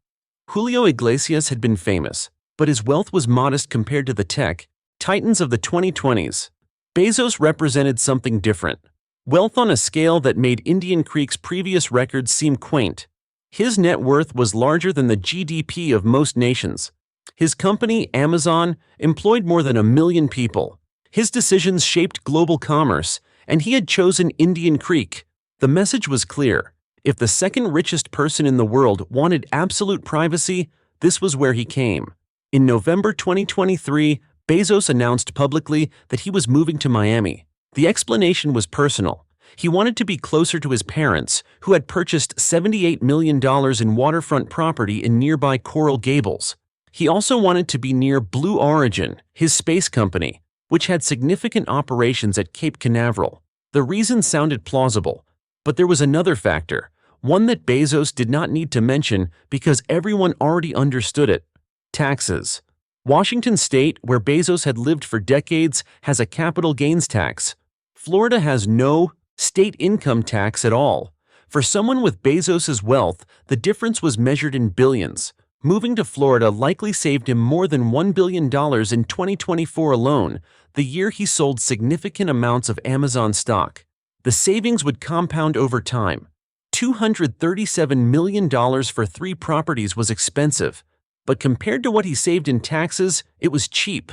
Julio Iglesias had been famous, but his wealth was modest compared to the tech titans of the 2020s. Bezos represented something different. Wealth on a scale that made Indian Creek's previous records seem quaint. His net worth was larger than the GDP of most nations. His company, Amazon, employed more than 1 million people. His decisions shaped global commerce, and he had chosen Indian Creek. The message was clear. If the second richest person in the world wanted absolute privacy, this was where he came. In November 2023, Bezos announced publicly that he was moving to Miami. The explanation was personal. He wanted to be closer to his parents, who had purchased $78 million in waterfront property in nearby Coral Gables. He also wanted to be near Blue Origin, his space company, which had significant operations at Cape Canaveral. The reason sounded plausible, but there was another factor, one that Bezos did not need to mention because everyone already understood it: taxes. Washington State, where Bezos had lived for decades, has a capital gains tax. Florida has no state income tax at all. For someone with Bezos' wealth, the difference was measured in billions. Moving to Florida likely saved him more than $1 billion in 2024 alone, the year he sold significant amounts of Amazon stock. The savings would compound over time. $237 million for 3 properties was expensive, but compared to what he saved in taxes, it was cheap.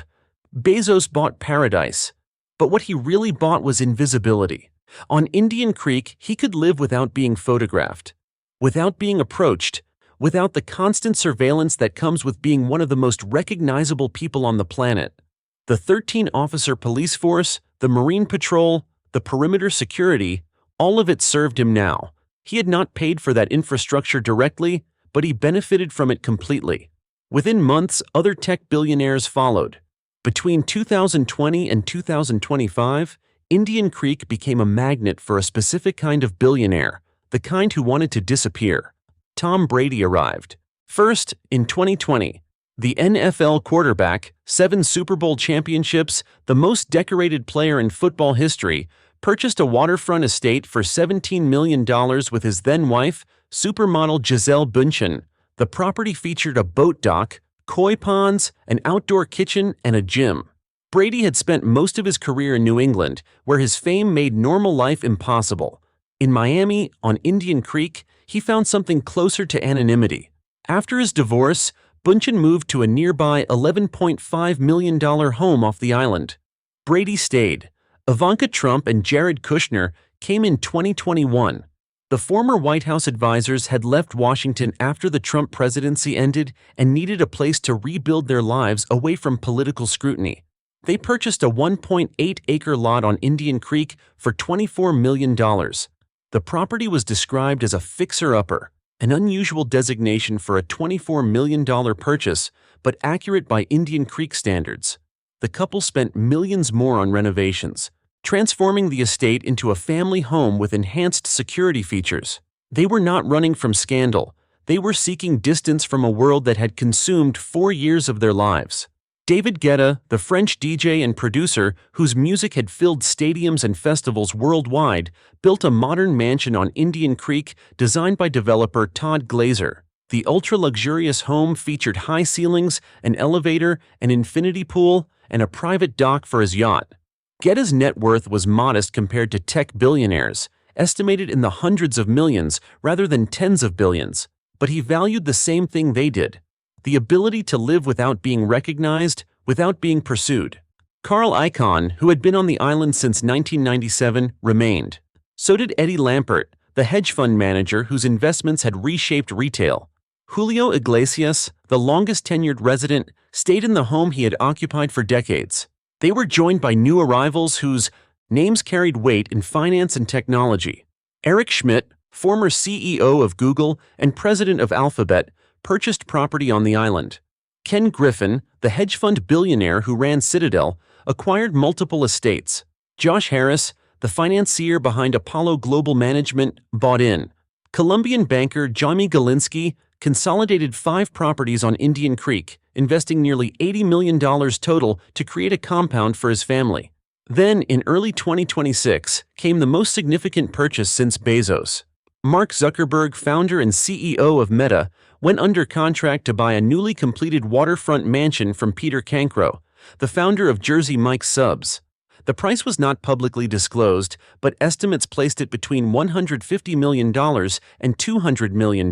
Bezos bought paradise, but what he really bought was invisibility. On Indian Creek, he could live without being photographed, without being approached, without the constant surveillance that comes with being one of the most recognizable people on the planet. The 13-officer police force, the Marine Patrol, the perimeter security, all of it served him now. He had not paid for that infrastructure directly, but he benefited from it completely. Within months, other tech billionaires followed. Between 2020 and 2025, Indian Creek became a magnet for a specific kind of billionaire, the kind who wanted to disappear. Tom Brady arrived. First, in 2020, the NFL quarterback, 7 Super Bowl championships, the most decorated player in football history, purchased a waterfront estate for $17 million with his then-wife, supermodel Gisele Bündchen. The property featured a boat dock, koi ponds, an outdoor kitchen, and a gym. Brady had spent most of his career in New England, where his fame made normal life impossible. In Miami, on Indian Creek, he found something closer to anonymity. After his divorce, Bündchen moved to a nearby $11.5 million home off the island. Brady stayed. Ivanka Trump and Jared Kushner came in 2021. The former White House advisors had left Washington after the Trump presidency ended and needed a place to rebuild their lives away from political scrutiny. They purchased a 1.8-acre lot on Indian Creek for $24 million. The property was described as a fixer-upper, an unusual designation for a $24 million purchase, but accurate by Indian Creek standards. The couple spent millions more on renovations, transforming the estate into a family home with enhanced security features. They were not running from scandal. They were seeking distance from a world that had consumed 4 years of their lives. David Guetta, the French DJ and producer whose music had filled stadiums and festivals worldwide, built a modern mansion on Indian Creek designed by developer Todd Glazer. The ultra-luxurious home featured high ceilings, an elevator, an infinity pool, and a private dock for his yacht. Guetta's net worth was modest compared to tech billionaires, estimated in the hundreds of millions rather than tens of billions. But he valued the same thing they did: the ability to live without being recognized, without being pursued. Carl Icahn, who had been on the island since 1997, remained. So did Eddie Lampert, the hedge fund manager whose investments had reshaped retail. Julio Iglesias, the longest-tenured resident, stayed in the home he had occupied for decades. They were joined by new arrivals whose names carried weight in finance and technology. Eric Schmidt, former CEO of Google and president of Alphabet, purchased property on the island. Ken Griffin, the hedge fund billionaire who ran Citadel, acquired multiple estates. Josh Harris, the financier behind Apollo Global Management, bought in. Colombian banker Jamie Galinsky consolidated 5 properties on Indian Creek, investing nearly $80 million total to create a compound for his family. Then, in early 2026, came the most significant purchase since Bezos. Mark Zuckerberg, founder and CEO of Meta, went under contract to buy a newly completed waterfront mansion from Peter Cancro, the founder of Jersey Mike's Subs. The price was not publicly disclosed, but estimates placed it between $150 million and $200 million.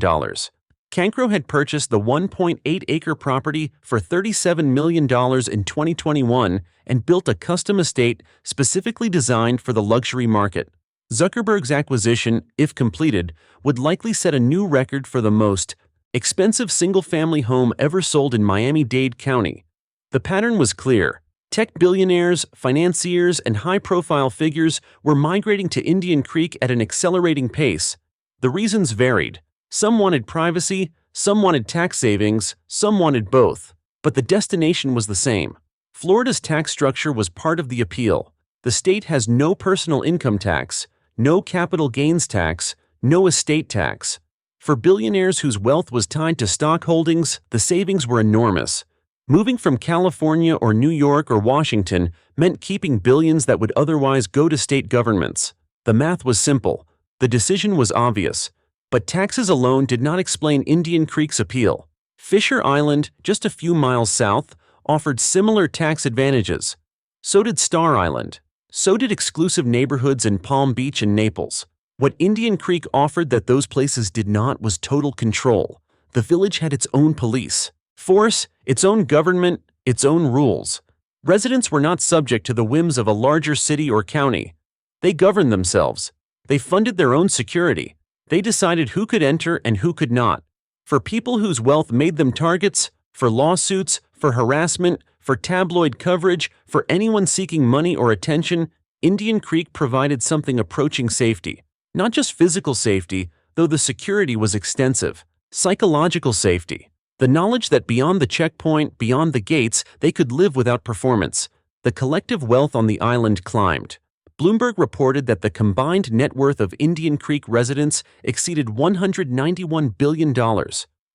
Cancro had purchased the 1.8-acre property for $37 million in 2021 and built a custom estate specifically designed for the luxury market. Zuckerberg's acquisition, if completed, would likely set a new record for the most expensive single-family home ever sold in Miami-Dade County. The pattern was clear. Tech billionaires, financiers, and high-profile figures were migrating to Indian Creek at an accelerating pace. The reasons varied. Some wanted privacy, some wanted tax savings, some wanted both. But the destination was the same. Florida's tax structure was part of the appeal. The state has no personal income tax, no capital gains tax, no estate tax. For billionaires whose wealth was tied to stock holdings, the savings were enormous. Moving from California or New York or Washington meant keeping billions that would otherwise go to state governments. The math was simple. The decision was obvious. But taxes alone did not explain Indian Creek's appeal. Fisher Island, just a few miles south, offered similar tax advantages. So did Star Island. So did exclusive neighborhoods in Palm Beach and Naples. What Indian Creek offered that those places did not was total control. The village had its own police, force, its own government, its own rules. Residents were not subject to the whims of a larger city or county. They governed themselves. They funded their own security. They decided who could enter and who could not. For people whose wealth made them targets, for lawsuits, for harassment, for tabloid coverage, for anyone seeking money or attention, Indian Creek provided something approaching safety. Not just physical safety, though the security was extensive. Psychological safety. The knowledge that beyond the checkpoint, beyond the gates, they could live without performance. The collective wealth on the island climbed. Bloomberg reported that the combined net worth of Indian Creek residents exceeded $191 billion,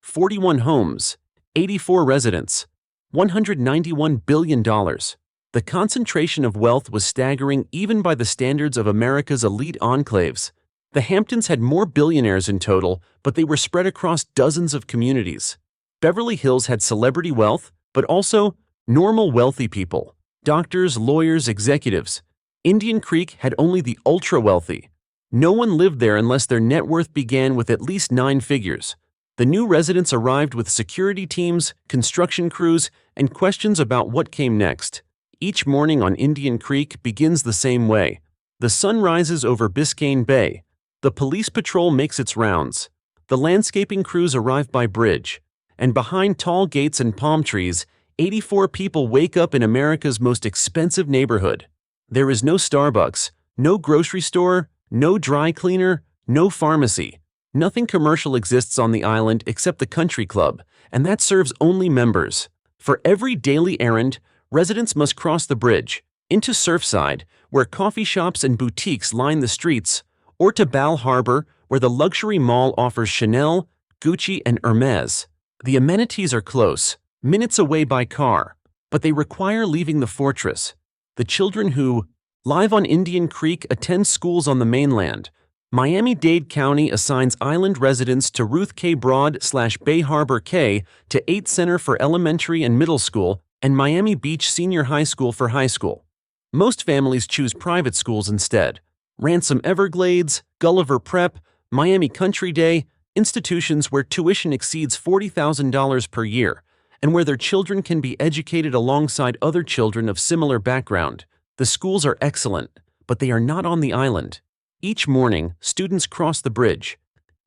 41 homes, 84 residents, $191 billion. The concentration of wealth was staggering even by the standards of America's elite enclaves. The Hamptons had more billionaires in total, but they were spread across dozens of communities. Beverly Hills had celebrity wealth, but also normal wealthy people, doctors, lawyers, executives. Indian Creek had only the ultra-wealthy. No one lived there unless their net worth began with at least 9 figures. The new residents arrived with security teams, construction crews, and questions about what came next. Each morning on Indian Creek begins the same way. The sun rises over Biscayne Bay. The police patrol makes its rounds. The landscaping crews arrive by bridge. And behind tall gates and palm trees, 84 people wake up in America's most expensive neighborhood. There is no Starbucks, no grocery store, no dry cleaner, no pharmacy. Nothing commercial exists on the island except the country club, and that serves only members. For every daily errand, residents must cross the bridge, into Surfside, where coffee shops and boutiques line the streets, or to Bal Harbour, where the luxury mall offers Chanel, Gucci, and Hermes. The amenities are close, minutes away by car. but they require leaving the fortress. The children who live on Indian Creek attend schools on the mainland. Miami-Dade County assigns island residents to Ruth K. Broad/Bay Harbor K to 8 Center for elementary and middle school and Miami Beach Senior High School for high school. Most families choose private schools instead. Ransom Everglades, Gulliver Prep, Miami Country Day, institutions where tuition exceeds $40,000 per year, and where their children can be educated alongside other children of similar background. The schools are excellent, but they are not on the island. Each morning, students cross the bridge.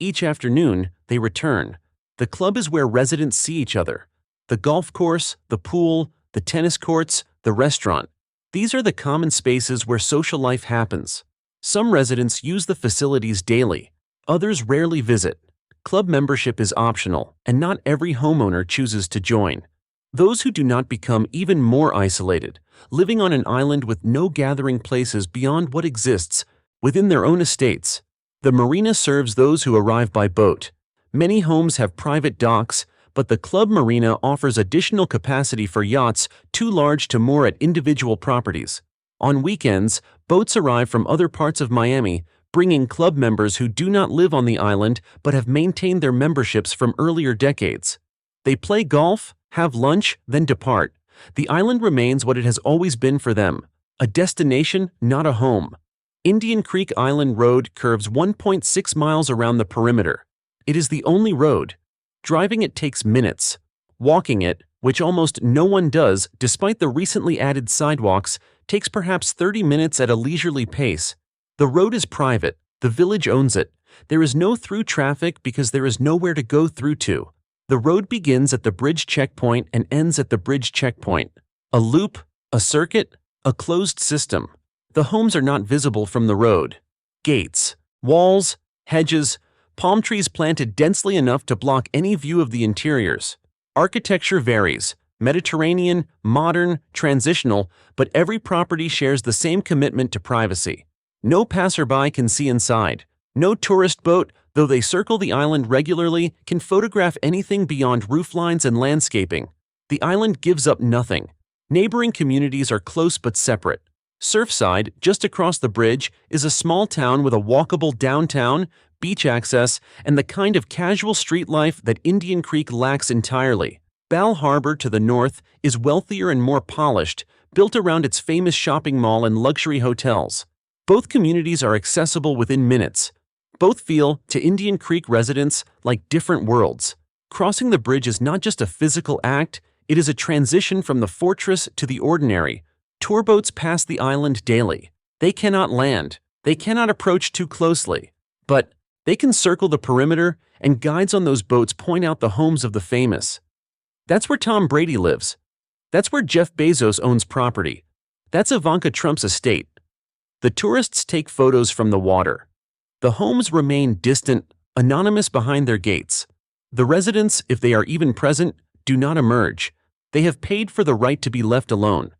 Each afternoon, they return. The club is where residents see each other. The golf course, the pool, the tennis courts, the restaurant. These are the common spaces where social life happens. Some residents use the facilities daily. Others rarely visit. Club membership is optional, and not every homeowner chooses to join. Those who do not become even more isolated, living on an island with no gathering places beyond what exists within their own estates. The marina serves those who arrive by boat. Many homes have private docks, but the club marina offers additional capacity for yachts too large to moor at individual properties. On weekends, boats arrive from other parts of Miami, bringing club members who do not live on the island but have maintained their memberships from earlier decades. They play golf, have lunch, then depart. The island remains what it has always been for them, a destination, not a home. Indian Creek Island Road curves 1.6 miles around the perimeter. It is the only road. Driving it takes minutes. Walking it, which almost no one does despite the recently added sidewalks, takes perhaps 30 minutes at a leisurely pace. The road is private. The village owns it. There is no through traffic because there is nowhere to go through to. The road begins at the bridge checkpoint and ends at the bridge checkpoint. A loop, a circuit, a closed system. The homes are not visible from the road. Gates, walls, hedges, palm trees planted densely enough to block any view of the interiors. Architecture varies, Mediterranean, modern, transitional, but every property shares the same commitment to privacy. No passerby can see inside. No tourist boat, though they circle the island regularly, can photograph anything beyond rooflines and landscaping. The island gives up nothing. Neighboring communities are close but separate. Surfside, just across the bridge, is a small town with a walkable downtown, beach access, and the kind of casual street life that Indian Creek lacks entirely. Bal Harbour to the north is wealthier and more polished, built around its famous shopping mall and luxury hotels. Both communities are accessible within minutes. Both feel, to Indian Creek residents, like different worlds. Crossing the bridge is not just a physical act, it is a transition from the fortress to the ordinary. Tour boats pass the island daily. They cannot land. They cannot approach too closely. But they can circle the perimeter, and guides on those boats point out the homes of the famous. That's where Tom Brady lives. That's where Jeff Bezos owns property. That's Ivanka Trump's estate. The tourists take photos from the water. The homes remain distant, anonymous behind their gates. The residents, if they are even present, do not emerge. They have paid for the right to be left alone.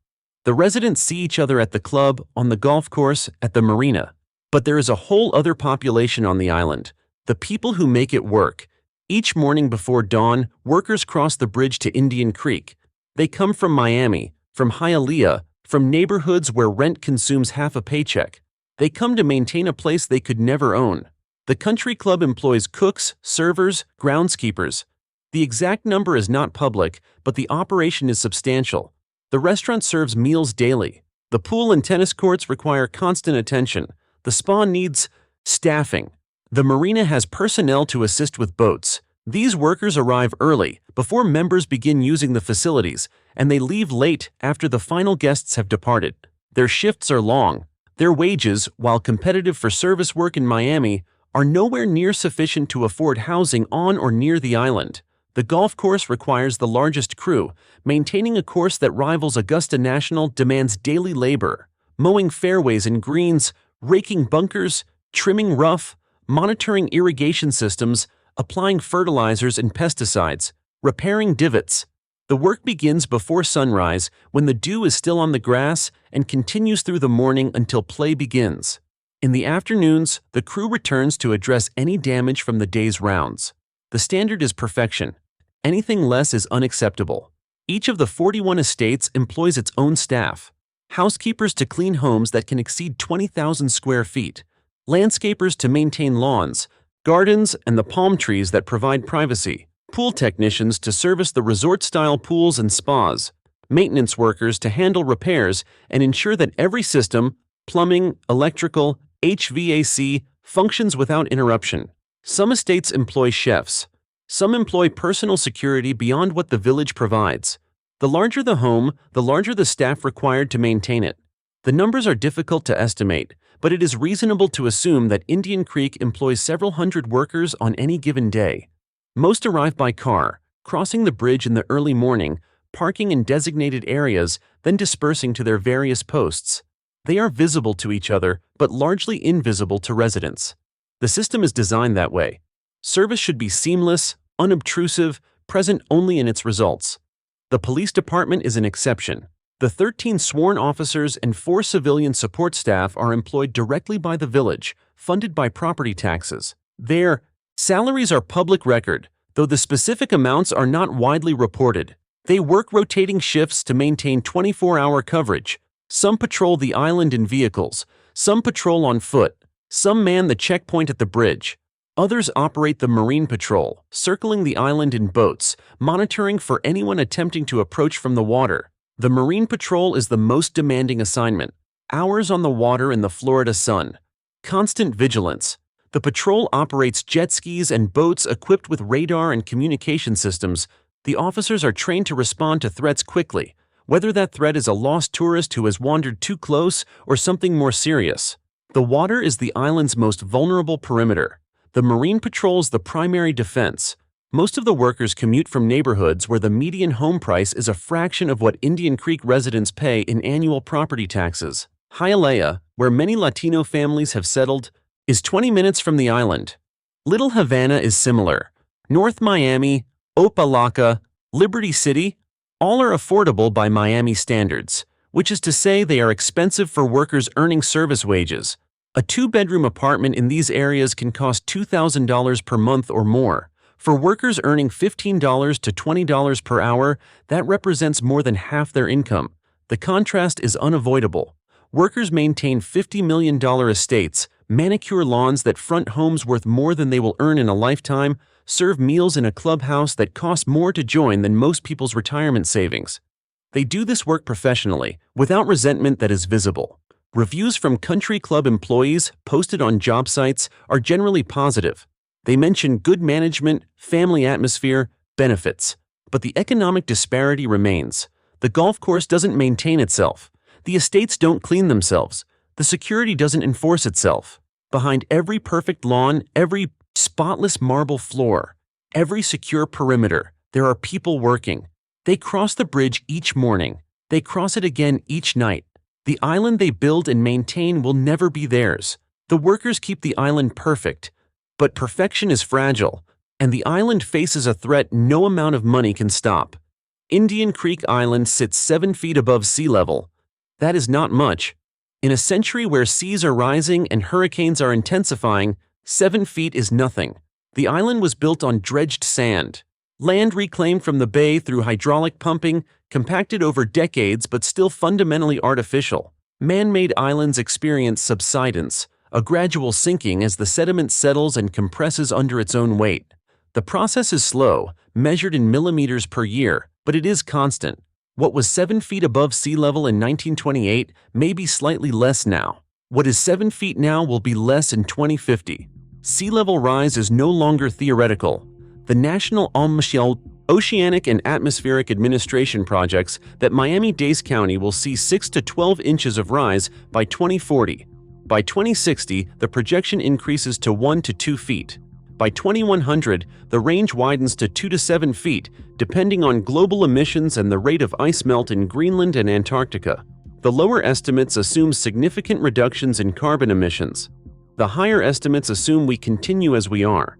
The residents see each other at the club, on the golf course, at the marina. But there is a whole other population on the island, the people who make it work. Each morning before dawn, workers cross the bridge to Indian Creek. They come from Miami, from Hialeah, from neighborhoods where rent consumes half a paycheck. They come to maintain a place they could never own. The country club employs cooks, servers, groundskeepers. The exact number is not public, but the operation is substantial. The restaurant serves meals daily. The pool and tennis courts require constant attention. The spa needs staffing. The marina has personnel to assist with boats. These workers arrive early, before members begin using the facilities, and they leave late after the final guests have departed. Their shifts are long. Their wages, while competitive for service work in Miami, are nowhere near sufficient to afford housing on or near the island. The golf course requires the largest crew. Maintaining a course that rivals Augusta National demands daily labor. Mowing fairways and greens, raking bunkers, trimming rough, monitoring irrigation systems, applying fertilizers and pesticides, repairing divots. The work begins before sunrise when the dew is still on the grass and continues through the morning until play begins. In the afternoons, the crew returns to address any damage from the day's rounds. The standard is perfection. Anything less is unacceptable. Each of the 41 estates employs its own staff: housekeepers to clean homes that can exceed 20,000 square feet, landscapers to maintain lawns, gardens, and the palm trees that provide privacy, pool technicians to service the resort-style pools and spas, maintenance workers to handle repairs and ensure that every system, plumbing, electrical, HVAC, functions without interruption. Some estates employ chefs. Some employ personal security beyond what the village provides. The larger the home, the larger the staff required to maintain it. The numbers are difficult to estimate, but it is reasonable to assume that Indian Creek employs several hundred workers on any given day. Most arrive by car, crossing the bridge in the early morning, parking in designated areas, then dispersing to their various posts. They are visible to each other, but largely invisible to residents. The system is designed that way. Service should be seamless, unobtrusive, present only in its results. The police department is an exception. The 13 sworn officers and 4 civilian support staff are employed directly by the village, funded by property taxes. Their salaries are public record, though the specific amounts are not widely reported. They work rotating shifts to maintain 24-hour coverage. Some patrol the island in vehicles, some patrol on foot, some man the checkpoint at the bridge. Others operate the marine patrol, circling the island in boats, monitoring for anyone attempting to approach from the water. The marine patrol is the most demanding assignment. Hours on the water in the Florida sun. Constant vigilance. The patrol operates jet skis and boats equipped with radar and communication systems. The officers are trained to respond to threats quickly, whether that threat is a lost tourist who has wandered too close or something more serious. The water is the island's most vulnerable perimeter. The marine patrols the primary defense. Most of the workers commute from neighborhoods where the median home price is a fraction of what Indian Creek residents pay in annual property taxes. Hialeah, where many Latino families have settled, is 20 minutes from the island. Little Havana is similar. North Miami, Opa-locka, Liberty City, all are affordable by Miami standards, which is to say they are expensive for workers earning service wages. A 2-bedroom apartment in these areas can cost $2,000 per month or more. For workers earning $15 to $20 per hour, that represents more than half their income. The contrast is unavoidable. Workers maintain $50 million estates, manicure lawns that front homes worth more than they will earn in a lifetime, serve meals in a clubhouse that costs more to join than most people's retirement savings. They do this work professionally, without resentment that is visible. Reviews from country club employees posted on job sites are generally positive. They mention good management, family atmosphere, benefits. But the economic disparity remains. The golf course doesn't maintain itself. The estates don't clean themselves. The security doesn't enforce itself. Behind every perfect lawn, every spotless marble floor, every secure perimeter, there are people working. They cross the bridge each morning. They cross it again each night. The island they build and maintain will never be theirs. The workers keep the island perfect. But perfection is fragile, and the island faces a threat no amount of money can stop. Indian Creek Island sits 7 feet above sea level. That is not much. In a century where seas are rising and hurricanes are intensifying, 7 feet is nothing. The island was built on dredged sand. Land reclaimed from the bay through hydraulic pumping, compacted over decades but still fundamentally artificial. Man-made islands experience subsidence, a gradual sinking as the sediment settles and compresses under its own weight. The process is slow, measured in millimeters per year, but it is constant. What was 7 feet above sea level in 1928 may be slightly less now. What is 7 feet now will be less in 2050. Sea level rise is no longer theoretical. The National Oceanic and Atmospheric Administration projects that Miami-Dade County will see 6 to 12 inches of rise by 2040. By 2060, the projection increases to 1 to 2 feet. By 2100, the range widens to 2 to 7 feet, depending on global emissions and the rate of ice melt in Greenland and Antarctica. The lower estimates assume significant reductions in carbon emissions. The higher estimates assume we continue as we are.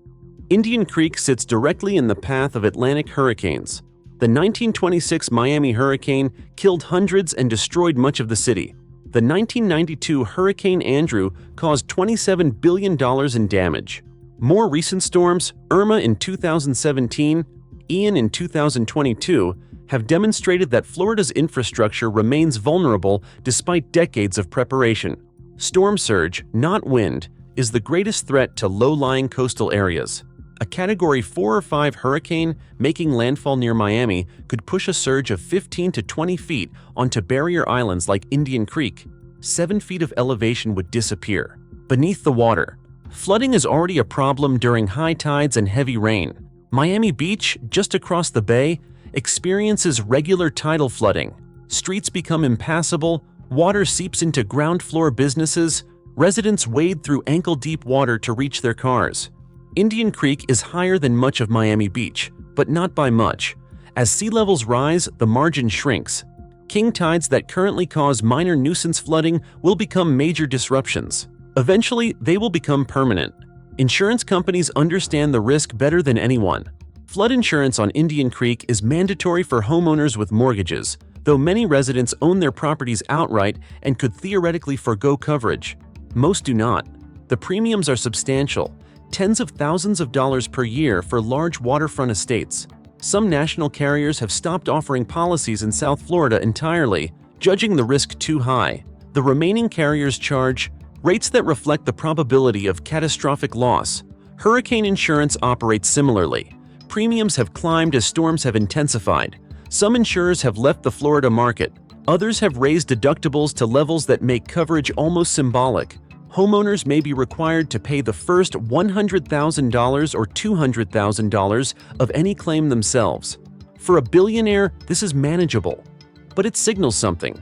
Indian Creek sits directly in the path of Atlantic hurricanes. The 1926 Miami hurricane killed hundreds and destroyed much of the city. The 1992 Hurricane Andrew caused $27 billion in damage. More recent storms, Irma in 2017, Ian in 2022, have demonstrated that Florida's infrastructure remains vulnerable despite decades of preparation. Storm surge, not wind, is the greatest threat to low-lying coastal areas. A Category 4 or 5 hurricane making landfall near Miami could push a surge of 15 to 20 feet onto barrier islands like Indian Creek. 7 feet of elevation would disappear. Beneath the water, flooding is already a problem during high tides and heavy rain. Miami Beach, just across the bay, experiences regular tidal flooding. Streets become impassable, water seeps into ground floor businesses, residents wade through ankle-deep water to reach their cars. Indian Creek is higher than much of Miami Beach, but not by much. As sea levels rise, the margin shrinks. King tides that currently cause minor nuisance flooding will become major disruptions. Eventually, they will become permanent. Insurance companies understand the risk better than anyone. Flood insurance on Indian Creek is mandatory for homeowners with mortgages, though many residents own their properties outright and could theoretically forgo coverage. Most do not. The premiums are substantial, tens of thousands of dollars per year for large waterfront estates. Some national carriers have stopped offering policies in South Florida entirely, judging the risk too high. The remaining carriers charge rates that reflect the probability of catastrophic loss. Hurricane insurance operates similarly. Premiums have climbed as storms have intensified. Some insurers have left the Florida market. Others have raised deductibles to levels that make coverage almost symbolic. Homeowners may be required to pay the first $100,000 or $200,000 of any claim themselves. For a billionaire, this is manageable. But it signals something.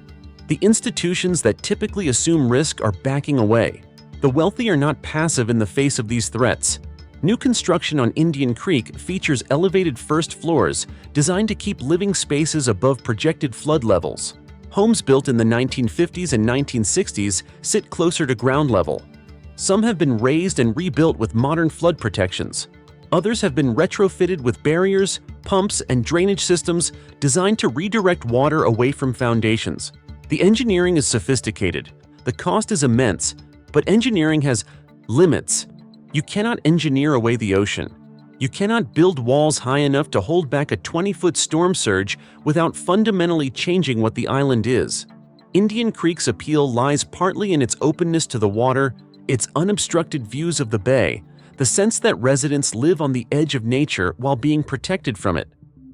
The institutions that typically assume risk are backing away. The wealthy are not passive in the face of these threats. New construction on Indian Creek features elevated first floors designed to keep living spaces above projected flood levels. Homes built in the 1950s and 1960s sit closer to ground level. Some have been raised and rebuilt with modern flood protections. Others have been retrofitted with barriers, pumps, and drainage systems designed to redirect water away from foundations. The engineering is sophisticated. The cost is immense, but engineering has limits. You cannot engineer away the ocean. You cannot build walls high enough to hold back a 20-foot storm surge without fundamentally changing what the island is. Indian Creek's appeal lies partly in its openness to the water, its unobstructed views of the bay, the sense that residents live on the edge of nature while being protected from it.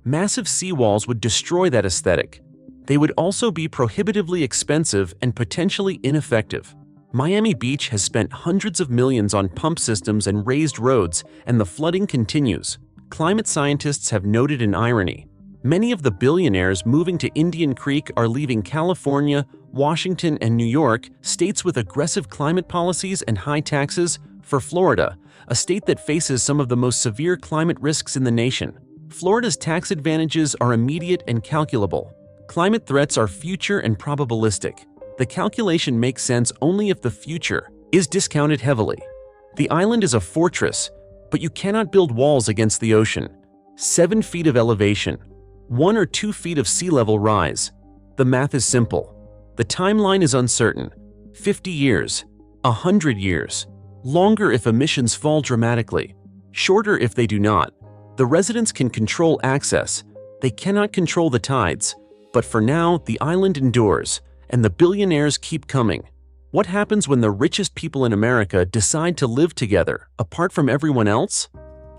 Massive seawalls would destroy that aesthetic. They would also be prohibitively expensive and potentially ineffective. Miami Beach has spent hundreds of millions on pump systems and raised roads, and the flooding continues. Climate scientists have noted an irony. Many of the billionaires moving to Indian Creek are leaving California, Washington, and New York, states with aggressive climate policies and high taxes, for Florida, a state that faces some of the most severe climate risks in the nation. Florida's tax advantages are immediate and calculable. Climate threats are future and probabilistic. The calculation makes sense only if the future is discounted heavily. The island is a fortress, but you cannot build walls against the ocean. 7 feet of elevation, 1 or 2 feet of sea level rise. The math is simple. The timeline is uncertain. 50 years, 100 years. Longer if emissions fall dramatically. Shorter if they do not. The residents can control access. They cannot control the tides. But for now, the island endures, and the billionaires keep coming. What happens when the richest people in America decide to live together, apart from everyone else?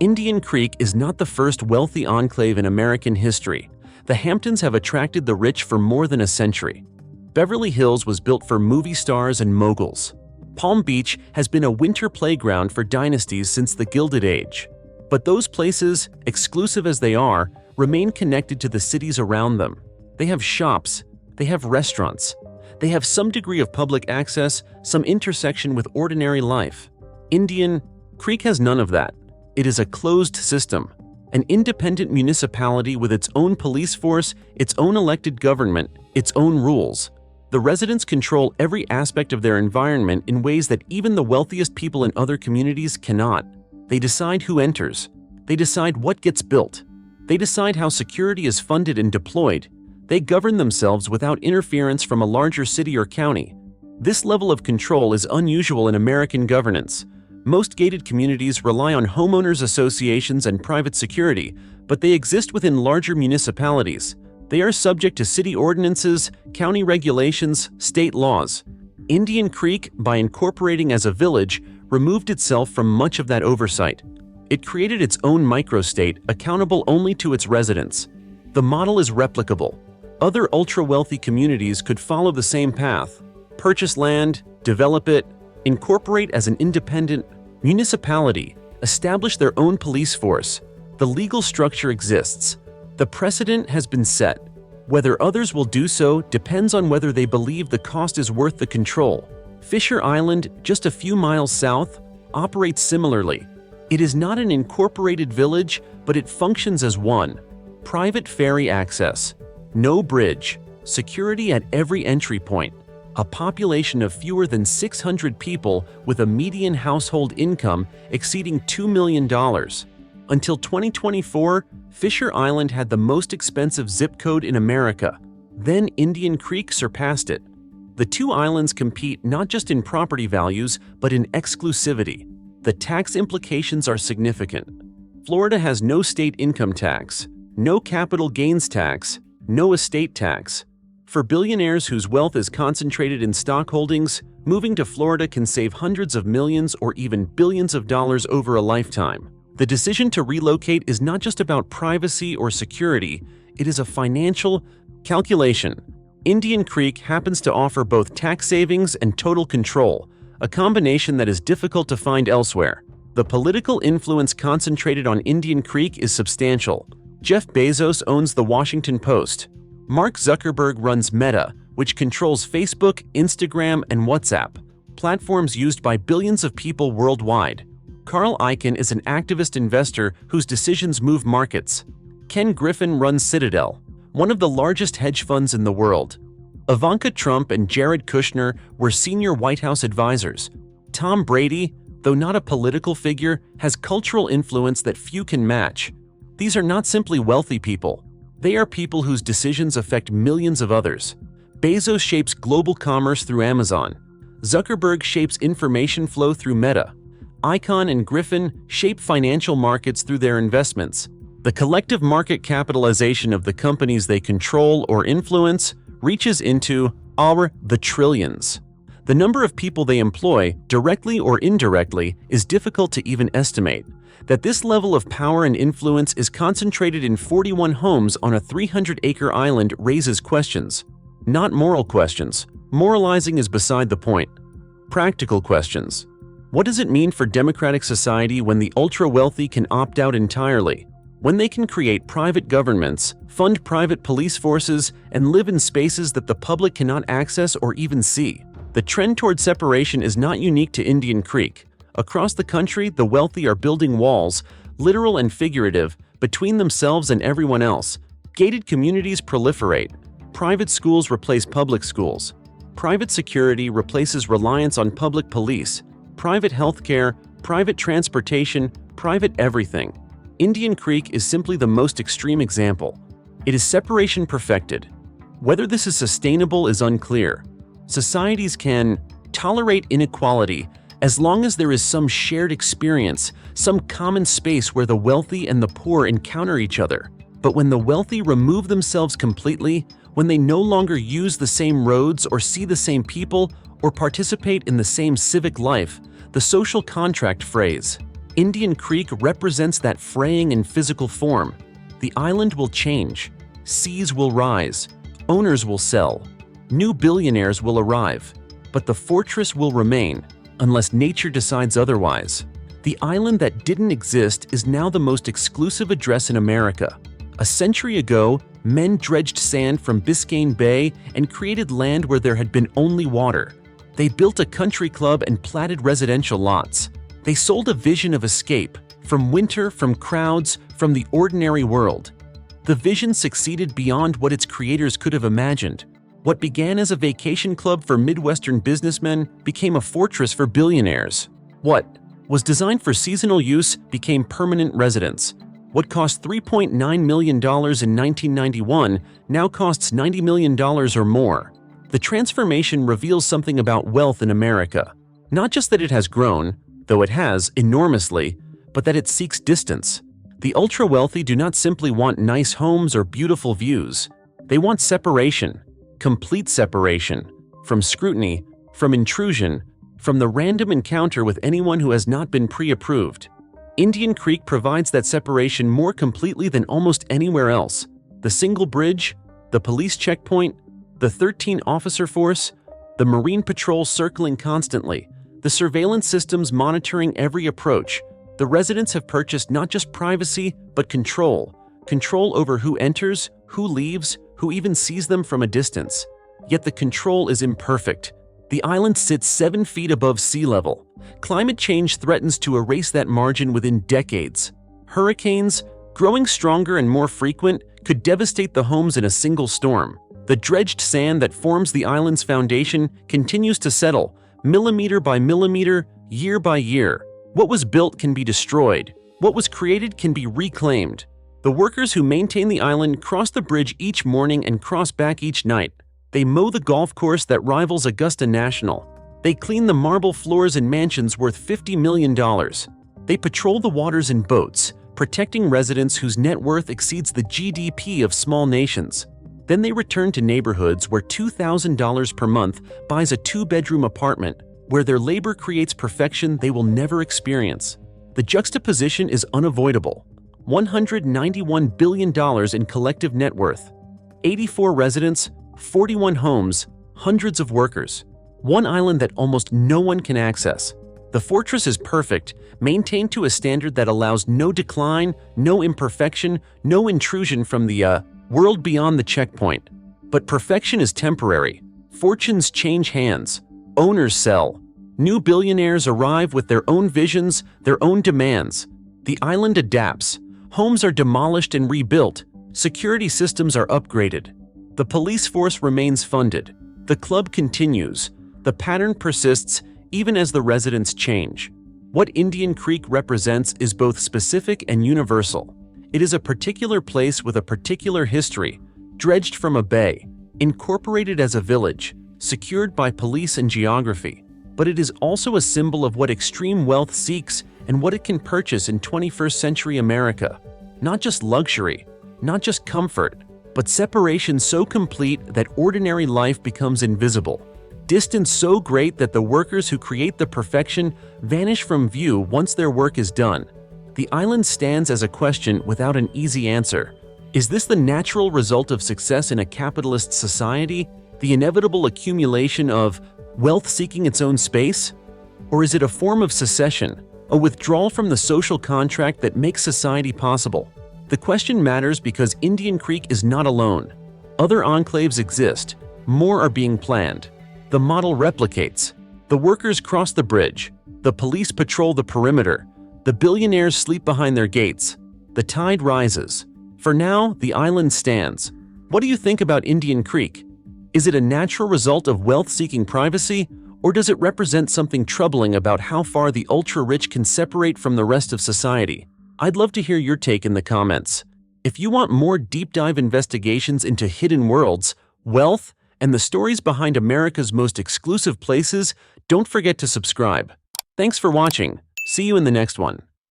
Indian Creek is not the first wealthy enclave in American history. The Hamptons have attracted the rich for more than a century. Beverly Hills was built for movie stars and moguls. Palm Beach has been a winter playground for dynasties since the Gilded Age. But those places, exclusive as they are, remain connected to the cities around them. They have shops, they have restaurants, they have some degree of public access, some intersection with ordinary life. Indian Creek has none of that. It is a closed system, an independent municipality with its own police force, its own elected government, its own rules. The residents control every aspect of their environment in ways that even the wealthiest people in other communities cannot. They decide who enters. They decide what gets built. They decide how security is funded and deployed. They govern themselves without interference from a larger city or county. This level of control is unusual in American governance. Most gated communities rely on homeowners associations and private security, but they exist within larger municipalities. They are subject to city ordinances, county regulations, state laws. Indian Creek, by incorporating as a village, removed itself from much of that oversight. It created its own microstate, accountable only to its residents. The model is replicable. Other ultra-wealthy communities could follow the same path: purchase land, develop it, incorporate as an independent municipality, establish their own police force. The legal structure exists. The precedent has been set. Whether others will do so depends on whether they believe the cost is worth the control. Fisher Island, just a few miles south, operates similarly. It is not an incorporated village, but it functions as one. Private ferry access, no bridge, security at every entry point, a population of fewer than 600 people with a median household income exceeding $2 million. Until 2024, Fisher Island had the most expensive zip code in America. Then Indian Creek surpassed it. The two islands compete not just in property values, but in exclusivity. The tax implications are significant. Florida has no state income tax, no capital gains tax, no estate tax. For billionaires whose wealth is concentrated in stock holdings, moving to Florida can save hundreds of millions or even billions of dollars over a lifetime. The decision to relocate is not just about privacy or security, it is a financial calculation. Indian Creek happens to offer both tax savings and total control, a combination that is difficult to find elsewhere. The political influence concentrated on Indian Creek is substantial. Jeff Bezos owns The Washington Post. Mark Zuckerberg runs Meta, which controls Facebook, Instagram, and WhatsApp, platforms used by billions of people worldwide. Icahn is an activist investor whose decisions move markets. Ken Griffin runs Citadel, one of the largest hedge funds in the world. Ivanka Trump and Jared Kushner were senior White House advisors. Tom Brady, though not a political figure, has cultural influence that few can match. These are not simply wealthy people. They are people whose decisions affect millions of others. Bezos shapes global commerce through Amazon. Zuckerberg shapes information flow through Meta. Icahn and Griffin shape financial markets through their investments. The collective market capitalization of the companies they control or influence reaches into the trillions. The number of people they employ, directly or indirectly, is difficult to even estimate. That this level of power and influence is concentrated in 41 homes on a 300-acre island raises questions. Not moral questions. Moralizing is beside the point. Practical questions. What does it mean for democratic society when the ultra-wealthy can opt out entirely? When they can create private governments, fund private police forces, and live in spaces that the public cannot access or even see? The trend toward separation is not unique to Indian Creek. Across the country, the wealthy are building walls, literal and figurative, between themselves and everyone else. Gated communities proliferate. Private schools replace public schools. Private security replaces reliance on public police. Private healthcare, private transportation, private everything. Indian Creek is simply the most extreme example. It is separation perfected. Whether this is sustainable is unclear. Societies can tolerate inequality as long as there is some shared experience, some common space where the wealthy and the poor encounter each other. But when the wealthy remove themselves completely, when they no longer use the same roads or see the same people or participate in the same civic life, the social contract frays. Indian Creek represents that fraying in physical form. The island will change. Seas will rise. Owners will sell. New billionaires will arrive. But the fortress will remain, unless nature decides otherwise. The island that didn't exist is now the most exclusive address in America. A century ago, men dredged sand from Biscayne Bay and created land where there had been only water. They built a country club and platted residential lots. They sold a vision of escape, from winter, from crowds, from the ordinary world. The vision succeeded beyond what its creators could have imagined. What began as a vacation club for Midwestern businessmen became a fortress for billionaires. What was designed for seasonal use became permanent residence. What cost $3.9 million in 1991 now costs $90 million or more. The transformation reveals something about wealth in America. Not just that it has grown, though it has enormously, but that it seeks distance. The ultra-wealthy do not simply want nice homes or beautiful views. They want separation, complete separation, from scrutiny, from intrusion, from the random encounter with anyone who has not been pre-approved. Indian Creek provides that separation more completely than almost anywhere else. The single bridge, the police checkpoint, the 13-officer force, the Marine Patrol circling constantly, the surveillance systems monitoring every approach. The residents have purchased not just privacy, but control. Control over who enters, who leaves, who even sees them from a distance. Yet the control is imperfect. The island sits 7 feet above sea level. Climate change threatens to erase that margin within decades. Hurricanes, growing stronger and more frequent, could devastate the homes in a single storm. The dredged sand that forms the island's foundation continues to settle, millimeter by millimeter, year by year. What was built can be destroyed. What was created can be reclaimed. The workers who maintain the island cross the bridge each morning and cross back each night. They mow the golf course that rivals Augusta National. They clean the marble floors in mansions worth $50 million. They patrol the waters in boats, protecting residents whose net worth exceeds the GDP of small nations. Then they return to neighborhoods where $2,000 per month buys a 2-bedroom apartment, where their labor creates perfection they will never experience. The juxtaposition is unavoidable. $191 billion in collective net worth, 84 residents, 41 homes, hundreds of workers, one island that almost no one can access. The fortress is perfect, maintained to a standard that allows no decline, no imperfection, no intrusion from the world beyond the checkpoint. But perfection is temporary. Fortunes change hands. Owners sell. New billionaires arrive with their own visions, their own demands. The island adapts. Homes are demolished and rebuilt. Security systems are upgraded. The police force remains funded. The club continues. The pattern persists even as the residents change. What Indian Creek represents is both specific and universal. It is a particular place with a particular history, dredged from a bay, incorporated as a village, secured by police and geography. But it is also a symbol of what extreme wealth seeks and what it can purchase in 21st century America. Not just luxury, not just comfort, but separation so complete that ordinary life becomes invisible. Distance so great that the workers who create the perfection vanish from view once their work is done. The island stands as a question without an easy answer. Is this the natural result of success in a capitalist society? The inevitable accumulation of wealth seeking its own space? Or is it a form of secession, a withdrawal from the social contract that makes society possible? The question matters because Indian Creek is not alone. Other enclaves exist. More are being planned. The model replicates. The workers cross the bridge. The police patrol the perimeter. The billionaires sleep behind their gates. The tide rises. For now, the island stands. What do you think about Indian Creek? Is it a natural result of wealth-seeking privacy, or does it represent something troubling about how far the ultra-rich can separate from the rest of society? I'd love to hear your take in the comments. If you want more deep-dive investigations into hidden worlds, wealth, and the stories behind America's most exclusive places, don't forget to subscribe. Thanks for watching. See you in the next one.